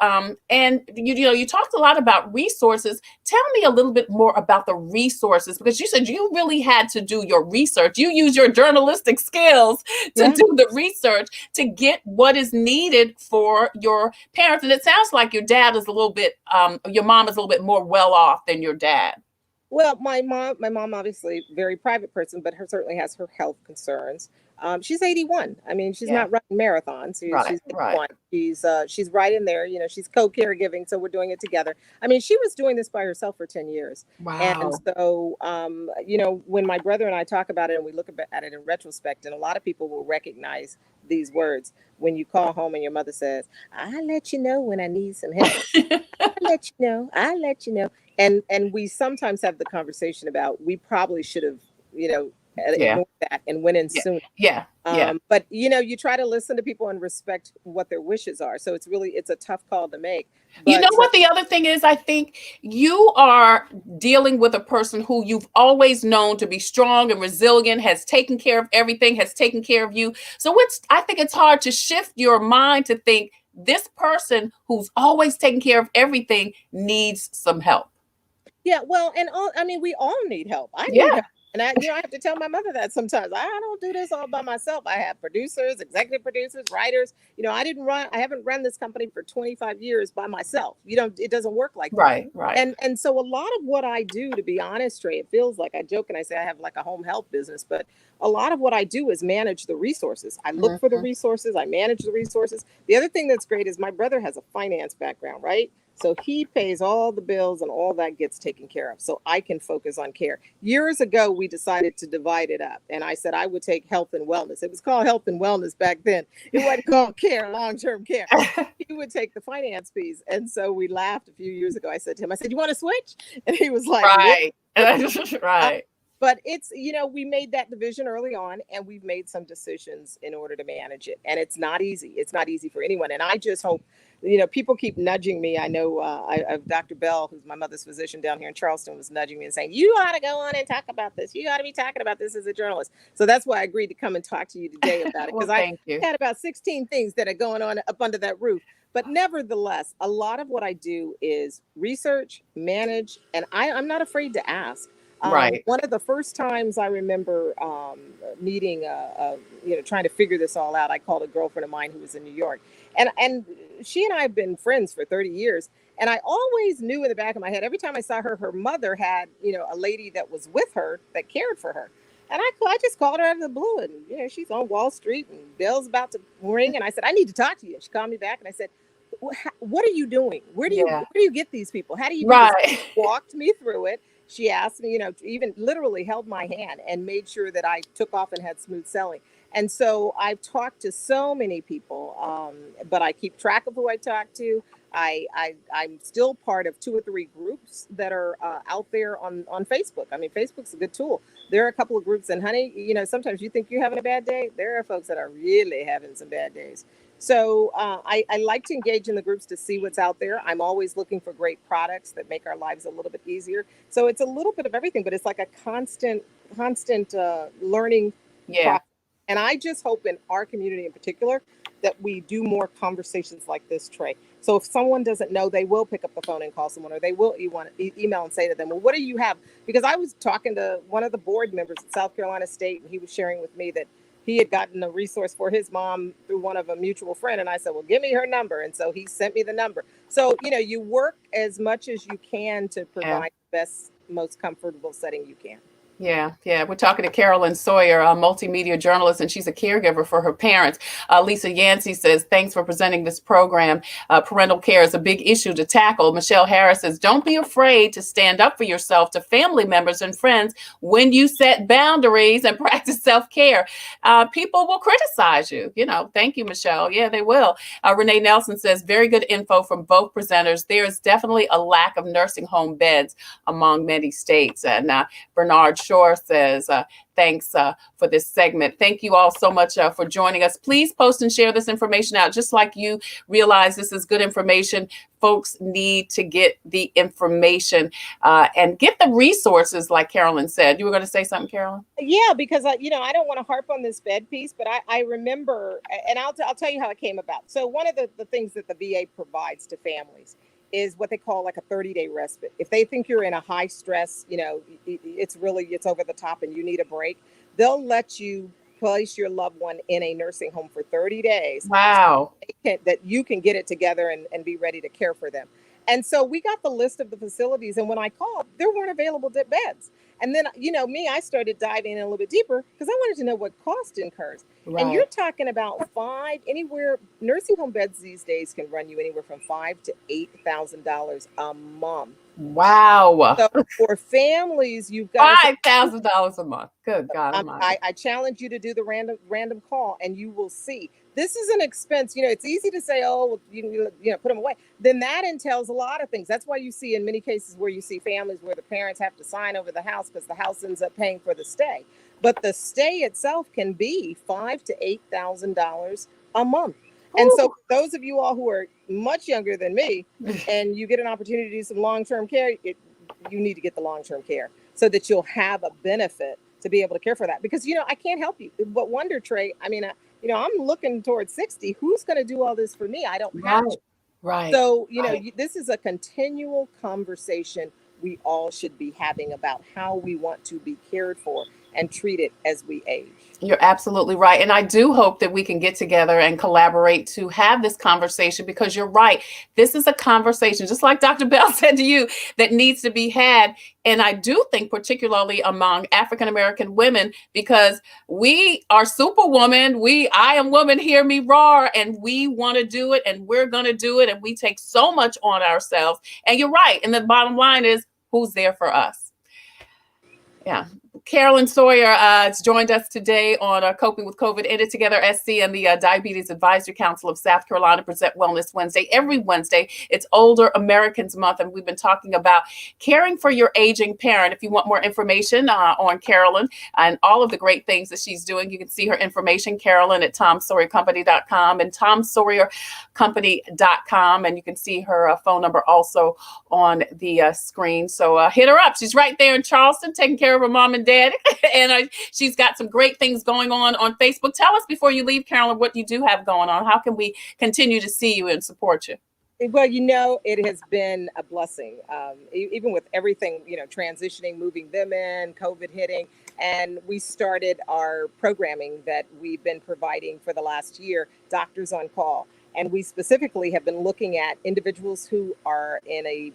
you talked a lot about resources. Tell me a little bit more about the resources, because you said you really had to do your research. You use your journalistic skills to do the research to get what is needed for your parents. And it sounds like your dad is your mom is a little bit more well off than your dad. Well, my mom, obviously very private person, but certainly has her health concerns. She's 81. I mean, she's not running marathons. She's 81. She's right in there. She's co-caregiving, so we're doing it together. I mean, she was doing this by herself for 10 years. Wow. And so, when my brother and I talk about it and we look at it in retrospect, and a lot of people will recognize these words when you call home and your mother says, "I'll let you know when I need some help." I'll let you know. And we sometimes have the conversation about we probably should have, ignored that and went in soon. Yeah. But you try to listen to people and respect what their wishes are. So it's a tough call to make. But, you know what the other thing is? I think you are dealing with a person who you've always known to be strong and resilient, has taken care of everything, has taken care of you. So I think it's hard to shift your mind to think this person who's always taken care of everything needs some help. Yeah, well, and we all need help. I need help. And I have to tell my mother that sometimes. I don't do this all by myself. I have producers, executive producers, writers. I haven't run this company for 25 years by myself. It doesn't work like that. Right. And so a lot of what I do, to be honest, Trey, it feels like I joke and I say I have like a home health business, but a lot of what I do is manage the resources. I look for the resources, I manage the resources. The other thing that's great is my brother has a finance background, right? So he pays all the bills and all that gets taken care of. So I can focus on care. Years ago, we decided to divide it up. And I said I would take health and wellness. It was called health and wellness back then. It wasn't called care, long-term care. He would take the finance piece. And so we laughed a few years ago. I said to him, you want to switch? And he was like, right. Right. But it's, we made that division early on, and we've made some decisions in order to manage it. And it's not easy. It's not easy for anyone. And I just hope, people keep nudging me. I know Dr. Bell, who's my mother's physician down here in Charleston, was nudging me and saying, you ought to go on and talk about this. You ought to be talking about this as a journalist. So that's why I agreed to come and talk to you today about it. Because I had about 16 things that are going on up under that roof. But nevertheless, a lot of what I do is research, manage, and I'm not afraid to ask. Right. One of the first times I remember meeting, trying to figure this all out, I called a girlfriend of mine who was in New York. And she and I have been friends for 30 years. And I always knew in the back of my head, every time I saw her, her mother had, a lady that was with her that cared for her. And I just called her out of the blue. And, she's on Wall Street and bell's about to ring. And I said, I need to talk to you. She called me back and I said, what are you doing? Where do you get these people? How do you do this? She walked me through it. She asked me, even literally held my hand and made sure that I took off and had smooth sailing. And so I've talked to so many people, but I keep track of who I talk to. I'm still part of 2 or 3 groups that are out there on Facebook. I mean, Facebook's a good tool. There are a couple of groups, and honey, sometimes you think you're having a bad day. There are folks that are really having some bad days. So I like to engage in the groups to see what's out there. I'm always looking for great products that make our lives a little bit easier. So it's a little bit of everything, but it's like a constant learning process. And I just hope in our community in particular that we do more conversations like this, Trey. So if someone doesn't know, they will pick up the phone and call someone, or they will email and say to them, well, what do you have? Because I was talking to one of the board members at South Carolina State, and he was sharing with me that he had gotten a resource for his mom through one of a mutual friend. And I said, well, give me her number. And so he sent me the number. So, you work as much as you can to provide the best, most comfortable setting you can. Yeah. We're talking to Carolyn Sawyer, a multimedia journalist, and she's a caregiver for her parents. Lisa Yancey says, thanks for presenting this program. Parental care is a big issue to tackle. Michelle Harris says, don't be afraid to stand up for yourself to family members and friends when you set boundaries and practice self-care. People will criticize you. Thank you, Michelle. Yeah, they will. Renee Nelson says, very good info from both presenters. There is definitely a lack of nursing home beds among many states. And Bernard Shore says, thanks for this segment. Thank you all so much for joining us. Please post and share this information out. Just like you realize this is good information, folks need to get the information and get the resources, like Carolyn said. You were going to say something, Carolyn? Yeah, because I don't want to harp on this bed piece, but I remember, and I'll tell you how it came about. So one of the things that the VA provides to families is what they call like a 30-day respite. If they think you're in a high stress, it's over the top and you need a break, they'll let you place your loved one in a nursing home for 30 days. Wow. So that you can get it together and be ready to care for them. And so we got the list of the facilities, and when I called, there weren't available beds. And then, I started diving in a little bit deeper because I wanted to know what cost incurs. Right. And you're talking about nursing home beds these days can run you anywhere from $5,000 to $8,000 a month. Wow. So for families, you've got $5,000 a month. Good God. I challenge you to do the random call, and you will see. This is an expense. It's easy to say, oh, you put them away. Then that entails a lot of things. That's why you see in many cases where you see families where the parents have to sign over the house because the house ends up paying for the stay. But the stay itself can be $5,000 to $8,000 a month. And so for those of you all who are much younger than me and you get an opportunity to do some long-term care, you need to get the long-term care so that you'll have a benefit to be able to care for that. Because, I can't help you but wonder, Trey, I'm looking towards 60. Who's going to do all this for me? I don't have to. Right. So, this is a continual conversation we all should be having about how we want to be cared for and treated as we age. You're absolutely right. And I do hope that we can get together and collaborate to have this conversation, because you're right. This is a conversation, just like Dr. Bell said to you, that needs to be had. And I do think particularly among African-American women, because we are superwoman. I am woman, hear me roar. And we want to do it, and we're going to do it. And we take so much on ourselves. And you're right. And the bottom line is, who's there for us? Yeah. Carolyn Sawyer has joined us today on Coping with COVID. Ended Together SC and the Diabetes Advisory Council of South Carolina present Wellness Wednesday. Every Wednesday, it's Older Americans Month, and we've been talking about caring for your aging parent. If you want more information on Carolyn and all of the great things that she's doing, you can see her information, Carolyn, at TomSawyerCompany.com and TomSawyerCompany.com, and you can see her phone number also on the screen. So hit her up. She's right there in Charleston, taking care of her mom and dad. And she's got some great things going on Facebook. Tell us before you leave, Carolyn, what you do have going on. How can we continue to see you and support you? Well, it has been a blessing, even with everything, transitioning, moving them in, COVID hitting. And we started our programming that we've been providing for the last year, Doctors on Call. And we specifically have been looking at individuals who are in a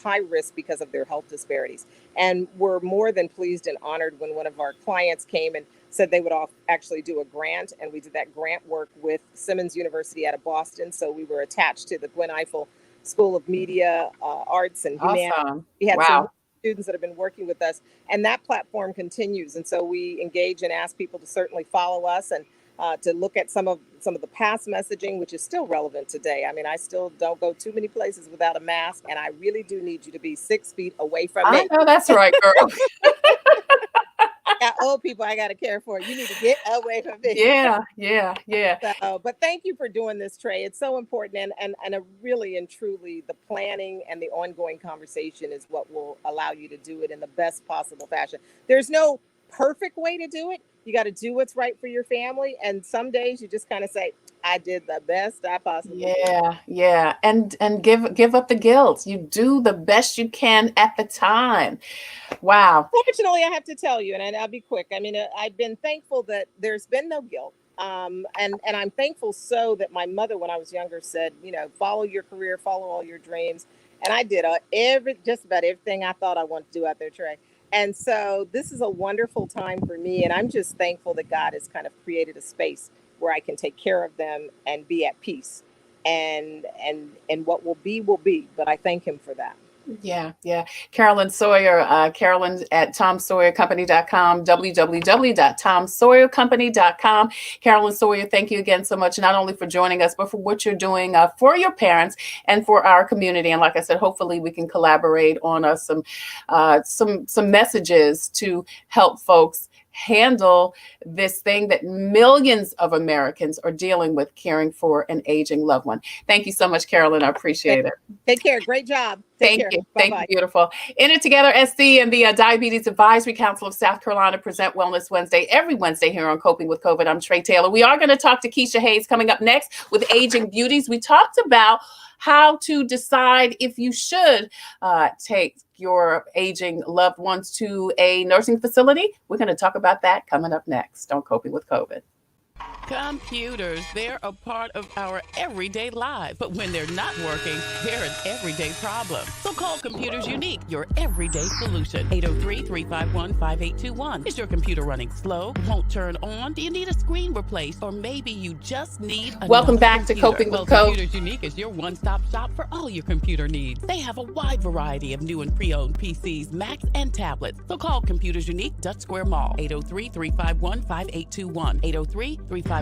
high risk because of their health disparities. And we're more than pleased and honored when one of our clients came and said they would actually do a grant. And we did that grant work with Simmons University out of Boston. So we were attached to the Gwen Ifill School of Media, Arts and Humanities. Awesome. We had Wow. some students that have been working with us, and that platform continues. And so we engage and ask people to certainly follow us and to look at some of the past messaging, which is still relevant today. I mean, I still don't go too many places without a mask, and I really do need you to be 6 feet away from me. I know that's right, girl. Got old people I got to care for. You need to get away from me. Yeah. So, but thank you for doing this, Trey. It's so important, and a really and truly, the planning and the ongoing conversation is what will allow you to do it in the best possible fashion. There's no perfect way to do it. You got to do what's right for your family. And some days you just kind of say, I did the best I possibly did. Yeah. And give up the guilt. You do the best you can at the time. Wow. Fortunately, I have to tell you, and I'll be quick. I mean, I've been thankful that there's been no guilt. And I'm thankful so that my mother, when I was younger, said, follow your career, follow all your dreams. And I did just about everything I thought I wanted to do out there, Trey. And so this is a wonderful time for me. And I'm just thankful that God has kind of created a space where I can take care of them and be at peace. And what will be, but I thank him for that. Yeah. Carolyn Sawyer, Carolyn at TomSawyerCompany.com, www.TomSawyerCompany.com. Carolyn Sawyer, thank you again so much, not only for joining us, but for what you're doing for your parents and for our community. And like I said, hopefully we can collaborate on some messages to help folks handle this thing that millions of Americans are dealing with, caring for an aging loved one. Thank you so much, Carolyn. I appreciate it. Take care. Great job. Thank you. Thank you. Beautiful. Ended Together SC and the Diabetes Advisory Council of South Carolina present Wellness Wednesday every Wednesday here on Coping with COVID. I'm Tre Tailor. We are going to talk to Keesha Hayes coming up next with Aging Beauties. We talked about how to decide if you should take your aging loved ones to a nursing facility. We're going to talk about that coming up next on Coping with COVID. Computers, they're a part of our everyday lives. But when they're not working, they're an everyday problem. So call Computers Unique, your everyday solution. 803-351-5821. Is your computer running slow? Won't turn on? Do you need a screen replaced? Or maybe you just need a Welcome back to Coping with COVID. Computers Unique is your one-stop shop for all your computer needs. They have a wide variety of new and pre-owned PCs, Macs, and tablets. So call Computers Unique, Dutch Square Mall. 803-351-5821. 803-351-5821.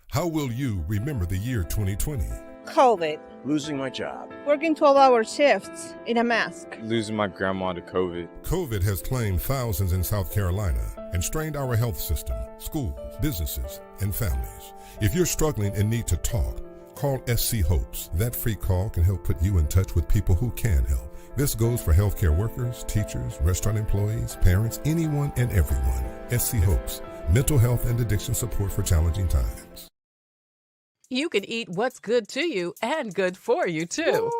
How will you remember the year 2020? COVID. Losing my job. Working 12-hour shifts in a mask. Losing my grandma to COVID. COVID has claimed thousands in South Carolina and strained our health system, schools, businesses, and families. If you're struggling and need to talk, call SC Hopes. That free call can help put you in touch with people who can help. This goes for healthcare workers, teachers, restaurant employees, parents, anyone and everyone. SC Hopes. Mental health and addiction support for challenging times. You can eat what's good to you and good for you, too.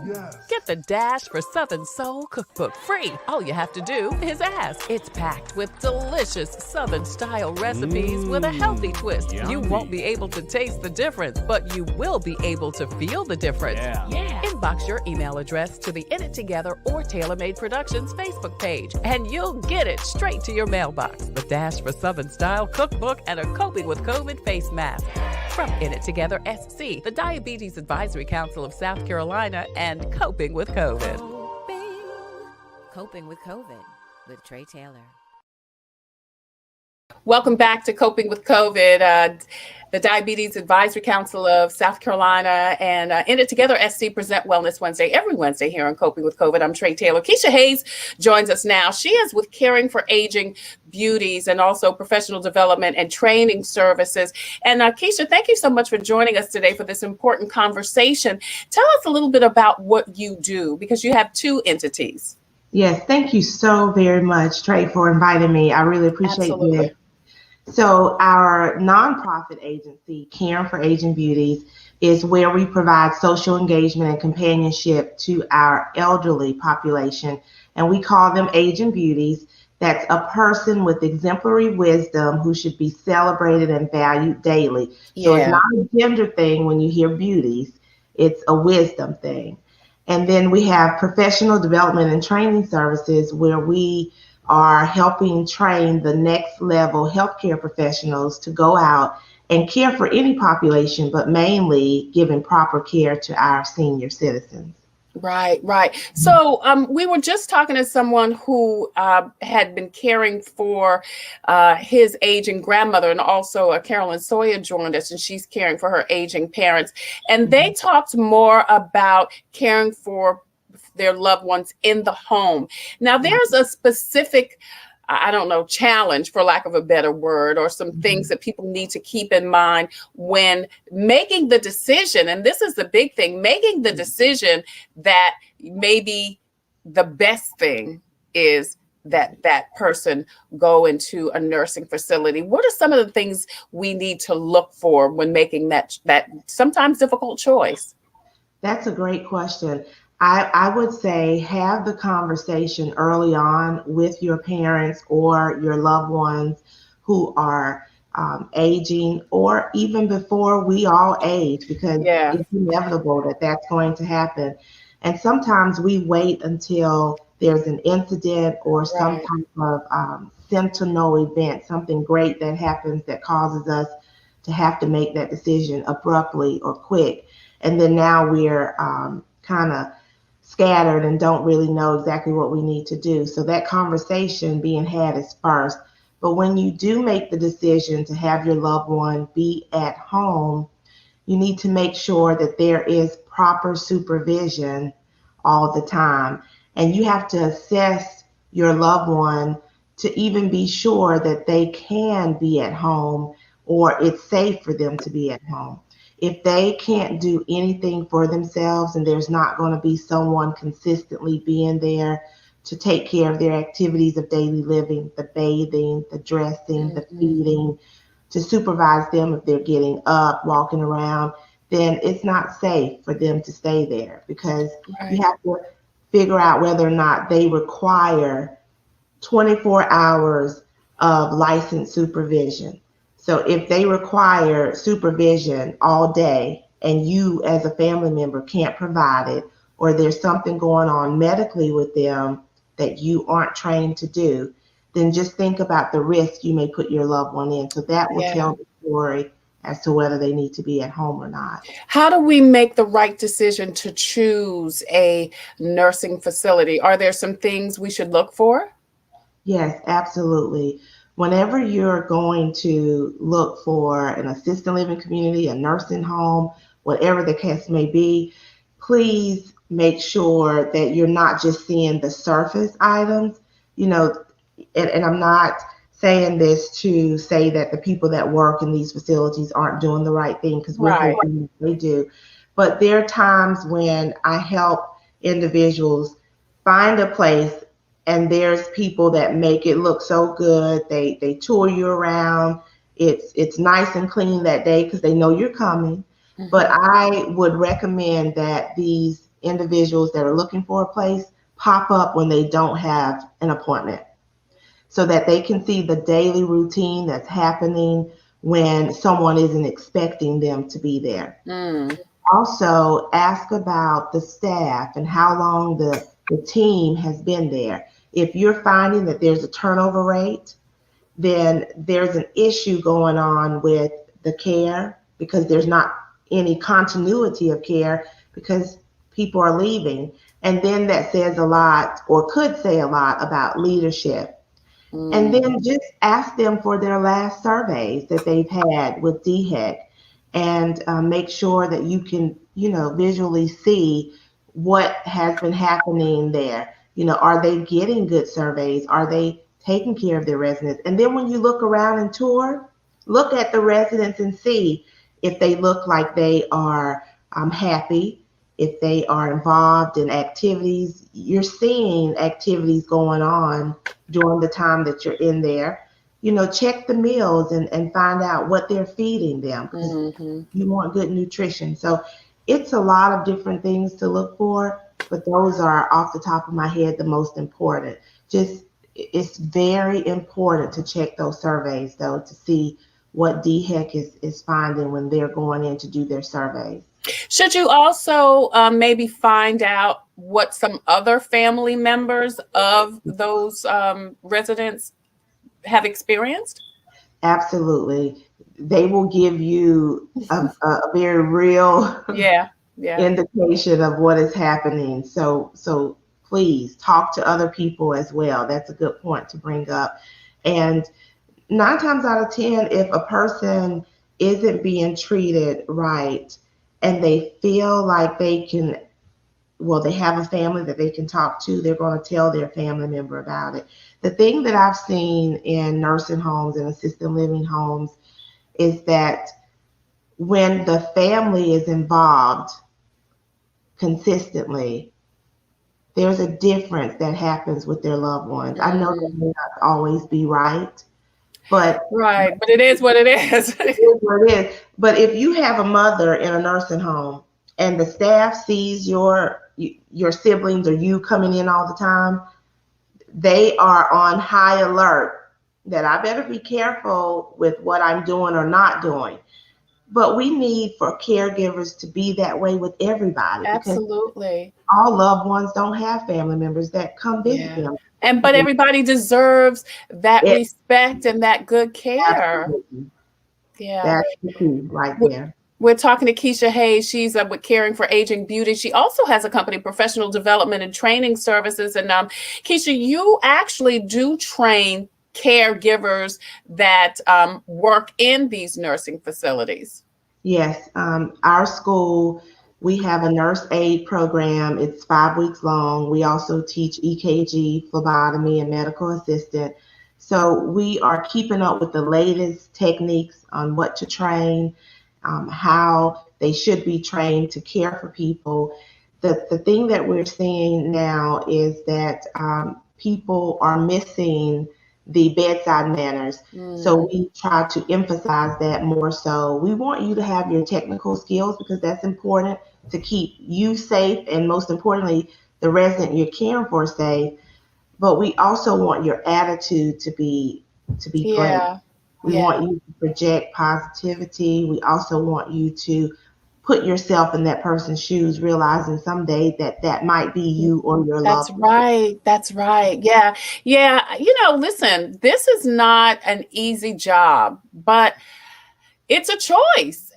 Yes. Get the Dash for Southern Soul cookbook free. All you have to do is ask. It's packed with delicious Southern-style recipes with a healthy twist. You won't be able to taste the difference, but you will be able to feel the difference. Yeah. Inbox your email address to the In It Together or Tailor Made Productions Facebook page, and you'll get it straight to your mailbox. The Dash for Southern Style cookbook and a Coping with COVID face mask. From In It Together SC, the Diabetes Advisory Council of South Carolina, and Coping with COVID. Coping with COVID with Tre Tailor. Welcome back to Coping with COVID. The Diabetes Advisory Council of South Carolina and In It Together SC present Wellness Wednesday every Wednesday here on Coping with COVID. I'm Tre Tailor. Keesha Hayes joins us now. She is with Caring for Aging Beauties and also professional development and training services. And Keesha, thank you so much for joining us today for this important conversation. Tell us a little bit about what you do, because you have two entities. Yes, thank you so very much, Tre, for inviting me. I really appreciate Absolutely. it. So our nonprofit agency, Caring for Aging Beauties, is where we provide social engagement and companionship to our elderly population, and we call them Aging Beauties. That's a person with exemplary wisdom who should be celebrated and valued daily. So it's not a gender thing when you hear beauties, it's a wisdom thing. And then we have professional development and training services where we are helping train the next level healthcare professionals to go out and care for any population, but mainly giving proper care to our senior citizens. Right. So we were just talking to someone who had been caring for his aging grandmother, and also Carolyn Sawyer joined us, and she's caring for her aging parents. And they talked more about caring for their loved ones in the home. Now, there's a specific, challenge, for lack of a better word, or some things that people need to keep in mind when making the decision. And this is the big thing, making the decision that maybe the best thing is that that person go into a nursing facility. What are some of the things we need to look for when making that sometimes difficult choice? That's a great question. I would say have the conversation early on with your parents or your loved ones who are aging, or even before we all age, because it's inevitable that that's going to happen. And sometimes we wait until there's an incident or some type of sentinel event, something great that happens that causes us to have to make that decision abruptly or quick. And then now we're kind of scattered and don't really know exactly what we need to do. So that conversation being had is first. But when you do make the decision to have your loved one be at home, you need to make sure that there is proper supervision all the time. And you have to assess your loved one to even be sure that they can be at home or it's safe for them to be at home. If they can't do anything for themselves and there's not going to be someone consistently being there to take care of their activities of daily living, the bathing, the dressing, the feeding, to supervise them if they're getting up, walking around, then it's not safe for them to stay there, because you have to figure out whether or not they require 24 hours of licensed supervision. So if they require supervision all day and you as a family member can't provide it, or there's something going on medically with them that you aren't trained to do, then just think about the risk you may put your loved one in. So that will tell the story as to whether they need to be at home or not. How do we make the right decision to choose a nursing facility? Are there some things we should look for? Yes, absolutely. Whenever you're going to look for an assisted living community, a nursing home, whatever the case may be, please make sure that you're not just seeing the surface items, and I'm not saying this to say that the people that work in these facilities aren't doing the right thing, because we're hoping they do. But there are times when I help individuals find a place and there's people that make it look so good. They tour you around. It's nice and clean that day because they know you're coming. But I would recommend that these individuals that are looking for a place pop up when they don't have an appointment, so that they can see the daily routine that's happening when someone isn't expecting them to be there. Also, ask about the staff and how long the team has been there. If you're finding that there's a turnover rate, then there's an issue going on with the care, because there's not any continuity of care because people are leaving. And then that says a lot, or could say a lot, about leadership. And then just ask them for their last surveys that they've had with DHEC, and make sure that you can, visually see what has been happening there. Are they getting good surveys? Are they taking care of their residents? And then when you look around and tour, look at the residents and see if they look like they are happy, if they are involved in activities. You're seeing activities going on during the time that you're in there. Check the meals and find out what they're feeding them, because you want good nutrition. So it's a lot of different things to look for, but those are, off the top of my head, the most important. It's very important to check those surveys, though, to see what DHEC is finding when they're going in to do their surveys. Should you also maybe find out what some other family members of those residents have experienced? Absolutely. They will give you a very real indication of what is happening. So please talk to other people as well. That's a good point to bring up. And 9 times out of 10, if a person isn't being treated right and they feel like they have a family that they can talk to, they're going to tell their family member about it. The thing that I've seen in nursing homes and assisted living homes is that when the family is involved consistently, there's a difference that happens with their loved ones. I know that may not always be right, but it is what it is. It is what it is. But if you have a mother in a nursing home and the staff sees your siblings or you coming in all the time, they are on high alert that I better be careful with what I'm doing or not doing. But we need for caregivers to be that way with everybody. Absolutely. All loved ones don't have family members that come visit them. But everybody deserves that respect and that good care. Absolutely. Yeah. That's the key right there. We're talking to Keesha Hayes. She's with Caring for Aging Beauty. She also has a company, Professional Development and Training Services. And Keesha, you actually do train caregivers that work in these nursing facilities. Yes. Our school, we have a nurse aid program. It's 5 weeks long. We also teach EKG, phlebotomy, and medical assistant. So we are keeping up with the latest techniques on what to train, how they should be trained to care for people. The thing that we're seeing now is that people are missing the bedside manners. So we try to emphasize that more so. We want you to have your technical skills because that's important to keep you safe, and most importantly, the resident you're caring for safe. But we also want your attitude to be great. We want you to project positivity. We also want you to put yourself in that person's shoes, realizing someday that might be you or your loved one. That's right. Yeah. Listen, this is not an easy job, but it's a choice.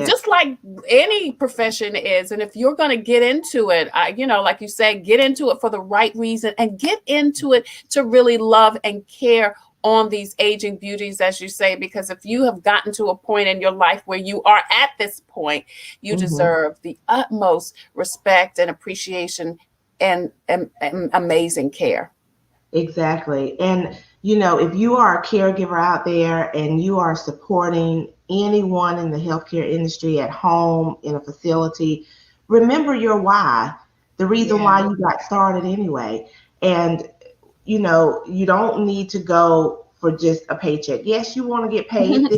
Just like any profession is. And if you're going to get into it, like you say, get into it for the right reason and get into it to really love and care on these aging beauties, as you say, because if you have gotten to a point in your life where you are at this point, you deserve the utmost respect and appreciation and amazing care. Exactly. And, if you are a caregiver out there and you are supporting anyone in the healthcare industry at home, in a facility, remember your why, the reason why you got started anyway. And you don't need to go for just a paycheck. Yes, you want to get paid.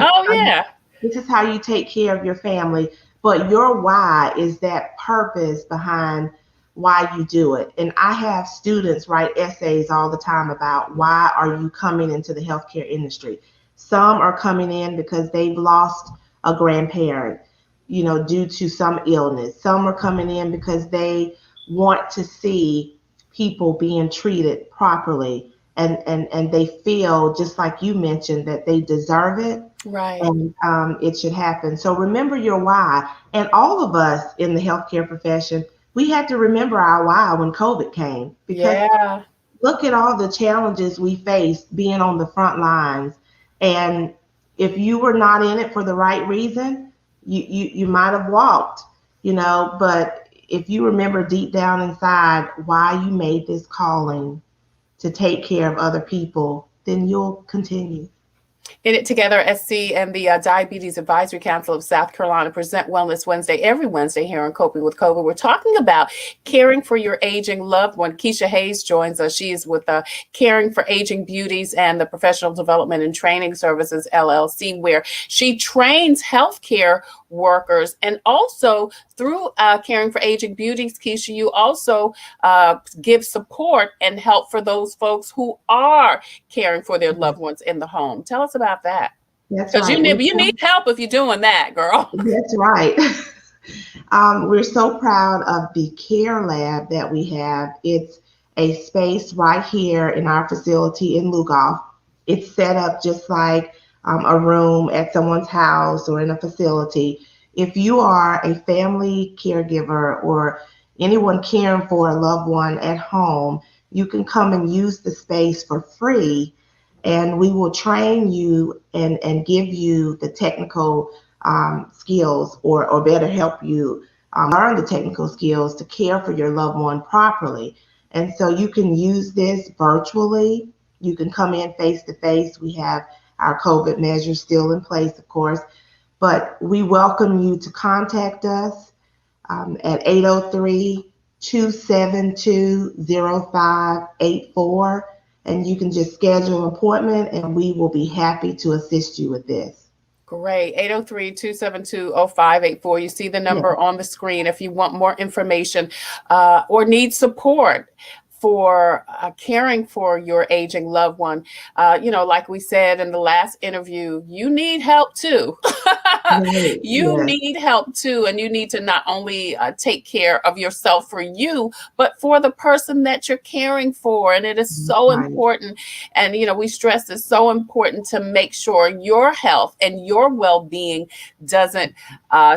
This is how you take care of your family. But your why is that purpose behind why you do it. And I have students write essays all the time about why are you coming into the healthcare industry. Some are coming in because they've lost a grandparent, due to some illness. Some are coming in because they want to see people being treated properly, and they feel, just like you mentioned, that they deserve it. Right. And it should happen. So remember your why. And all of us in the healthcare profession, we had to remember our why when COVID came, because look at all the challenges we faced being on the front lines. And if you were not in it for the right reason, you might have walked, but if you remember deep down inside why you made this calling to take care of other people, then you'll continue. In It Together, SC and the Diabetes Advisory Council of South Carolina present Wellness Wednesday every Wednesday here on Coping with COVID. We're talking about caring for your aging loved one. Keesha Hayes joins us. She is with Caring for Aging Beauties and the Professional Development and Training Services, LLC, where she trains healthcare workers. And also through Caring for Aging Beauties, Keesha, you also give support and help for those folks who are caring for their loved ones in the home. Tell us about that. That's because right. you need help if you're doing that, girl. That's right. We're so proud of the Care Lab that we have. It's a space right here in our facility in Lugoff. It's set up just like a room at someone's house or in a facility. If you are a family caregiver or anyone caring for a loved one at home, you can come and use the space for free, and we will train you and give you the technical skills, or better, help you learn the technical skills to care for your loved one properly. And so you can use this virtually. You can come in face to face. We have our COVID measures still in place, of course, but we welcome you to contact us at 803-272-0584. And you can just schedule an appointment and we will be happy to assist you with this. Great. 803-272-0584. You see the number on the screen if you want more information or need support for caring for your aging loved one. Like we said in the last interview, you need help too. You need help too. And you need to not only take care of yourself for you, but for the person that you're caring for. And it is so important. And, we stress it's so important to make sure your health and your well-being doesn't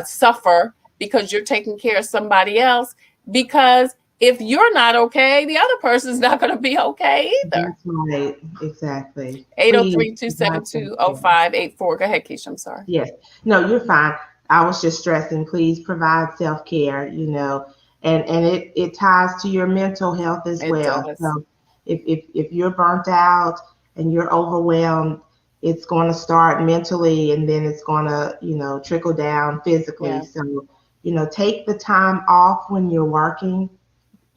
suffer because you're taking care of somebody else. Because if you're not okay, the other person's not going to be okay either. That's right. Exactly. 803-272-0584. Go ahead, Keesha. I'm sorry. Yes. No, you're fine. I was just stressing, please provide self-care, and it ties to your mental health as well. Does. So if you're burnt out and you're overwhelmed, it's going to start mentally and then it's going to, trickle down physically. Yeah. So, take the time off when you're working.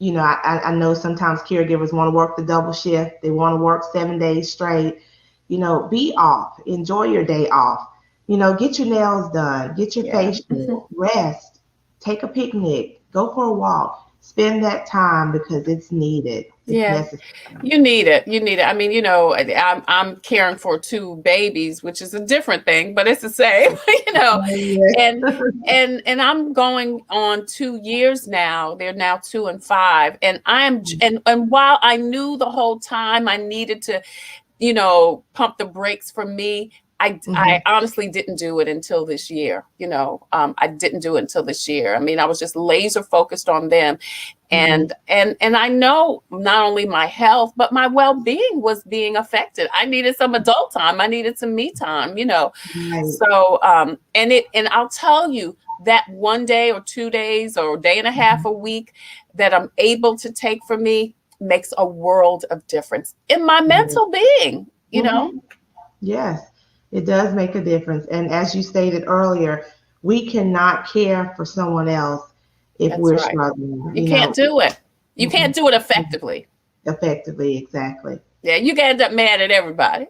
I know sometimes caregivers want to work the double shift. They want to work 7 days straight. Be off. Enjoy your day off. Get your nails done. Get your facial. Rest. Take a picnic. Go for a walk. Spend that time because it's needed. It's necessary. You need it. I mean, I'm caring for 2 babies, which is a different thing, but it's the same, and I'm going on 2 years now. They're now 2 and 5. And and while I knew the whole time I needed to, pump the brakes for me, I honestly didn't do it until this year. I didn't do it until this year. I mean, I was just laser focused on them. And I know not only my health, but my well-being was being affected. I needed some adult time. I needed some me time, So, and I'll tell you that 1 day or 2 days or a day and a half a week that I'm able to take for me makes a world of difference in my mental being, Yes. It does make a difference. And as you stated earlier, we cannot care for someone else if we're struggling. You can't do it. You can't do it effectively. Effectively, exactly. Yeah, you can end up mad at everybody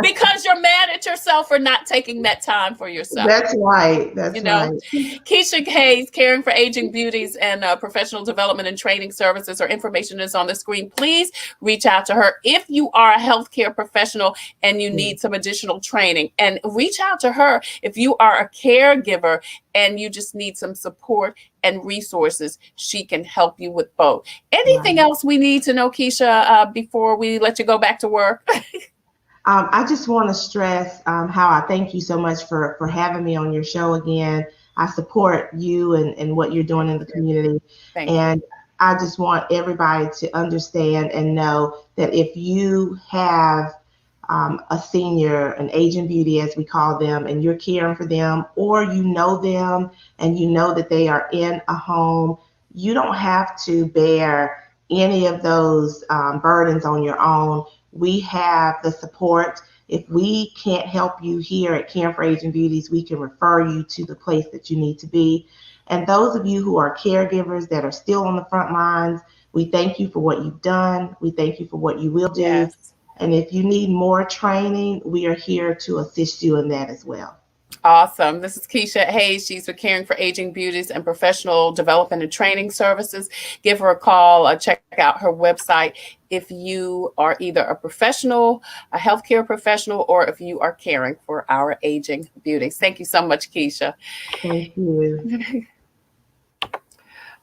because you're mad at yourself for not taking that time for yourself. That's right. That's You know, right. Keesha Hayes, Caring for Aging Beauties and Professional Development and Training Services. Her information is on the screen. Please reach out to her if you are a healthcare professional and you need some additional training. And reach out to her if you are a caregiver and you just need some support and resources. She can help you with both. Anything else we need to know, Keesha, before we let you go back to work? I just want to stress how I thank you so much for having me on your show again. I support you and what you're doing in the community. And I just want everybody to understand and know that if you have a senior, an aging beauty, as we call them, and you're caring for them, or you know them and you know that they are in a home, you don't have to bear any of those burdens on your own. We have the support. If we can't help you here at Caring for Aging Beauties, we can refer you to the place that you need to be. And those of you who are caregivers that are still on the front lines, we thank you for what you've done. We thank you for what you will do. Yes. And if you need more training, we are here to assist you in that as well. Awesome. This is Keesha Hayes. She's with Caring for Aging Beauties and Professional Development and Training Services. Give her a call. Check out her website if you are either a professional, a healthcare professional, or if you are caring for our aging beauties. Thank you so much, Keesha. Thank you.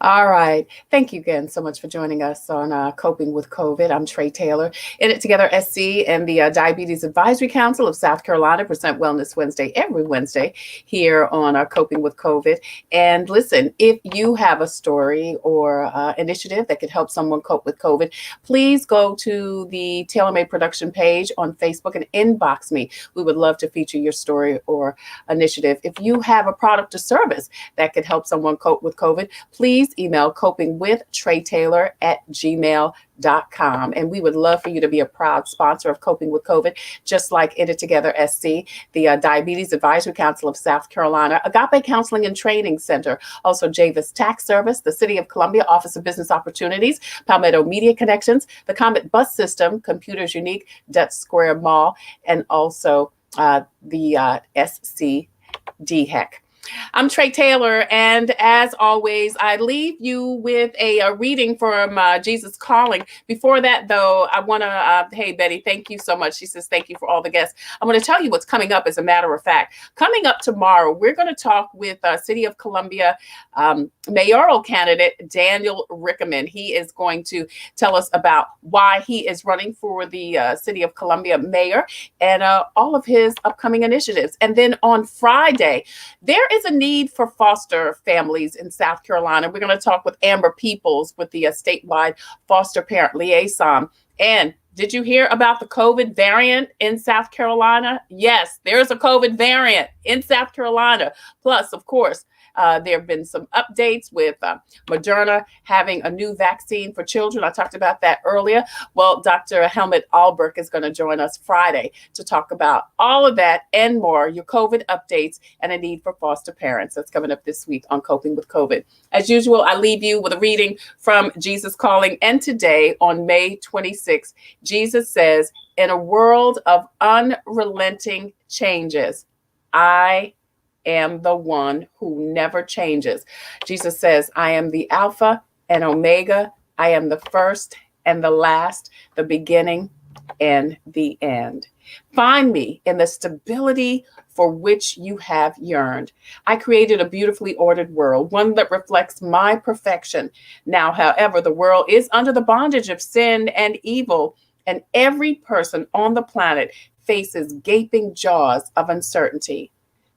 All right. Thank you again so much for joining us on Coping with COVID. I'm Tre Tailor. In It Together SC and the Diabetes Advisory Council of South Carolina present Wellness Wednesday every Wednesday here on Coping with COVID. And listen, if you have a story or initiative that could help someone cope with COVID, please go to the Tailor Made Production page on Facebook and inbox me. We would love to feature your story or initiative. If you have a product or service that could help someone cope with COVID, please email copingwithtreitailor@gmail.com. And we would love for you to be a proud sponsor of Coping with COVID, just like In It Together SC, the Diabetes Advisory Council of South Carolina, Agape Counseling and Training Center, also Javis Tax Service, the City of Columbia Office of Business Opportunities, Palmetto Media Connections, the Comet Bus System, Computers Unique, Dutch Square Mall, and also the SC DHEC. I'm Tre Tailor, and as always, I leave you with a reading from Jesus Calling. Before that, though, I want to, hey, Betty, thank you so much. She says, thank you for all the guests. I'm going to tell you what's coming up, as a matter of fact. Coming up tomorrow, we're going to talk with City of Columbia mayoral candidate Daniel Rickerman. He is going to tell us about why he is running for the City of Columbia mayor and all of his upcoming initiatives. And then on Friday, there is a need for foster families in South Carolina. We're going to talk with Amber Peoples with the statewide foster parent liaison. And did you hear about the COVID variant in South Carolina? Yes, there's a COVID variant in South Carolina. Plus, of course, there have been some updates with Moderna having a new vaccine for children. I talked about that earlier. Well, Dr. Helmut Alberg is going to join us Friday to talk about all of that and more, your COVID updates and a need for foster parents. That's coming up this week on Coping with COVID. As usual, I leave you with a reading from Jesus Calling. And today, on May 26th, Jesus says, in a world of unrelenting changes, I am the one who never changes. Jesus says, I am the Alpha and Omega. I am the first and the last, the beginning and the end. Find me in the stability for which you have yearned. I created a beautifully ordered world, one that reflects my perfection. Now, however, the world is under the bondage of sin and evil, and every person on the planet faces gaping jaws of uncertainty.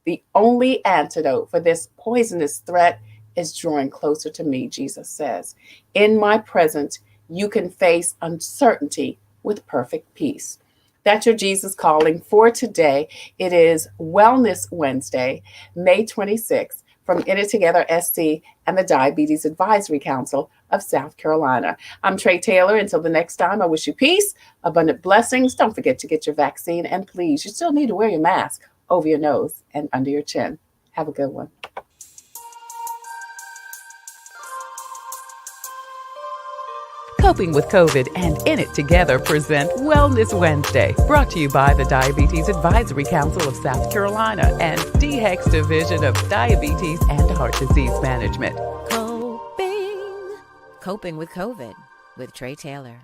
The only antidote for this poisonous threat is drawing closer to me, Jesus says. In my presence, you can face uncertainty with perfect peace. That's your Jesus Calling for today. It is Wellness Wednesday, May 26th, from In It Together SC and the Diabetes Advisory Council of South Carolina. I'm Tre Tailor. Until the next time, I wish you peace, abundant blessings. Don't forget to get your vaccine. And please, you still need to wear your mask over your nose and under your chin. Have a good one. Coping with COVID and In It Together present Wellness Wednesday, brought to you by the Diabetes Advisory Council of South Carolina and DHEC's Division of Diabetes and Heart Disease Management. Coping with COVID with Tre Tailor.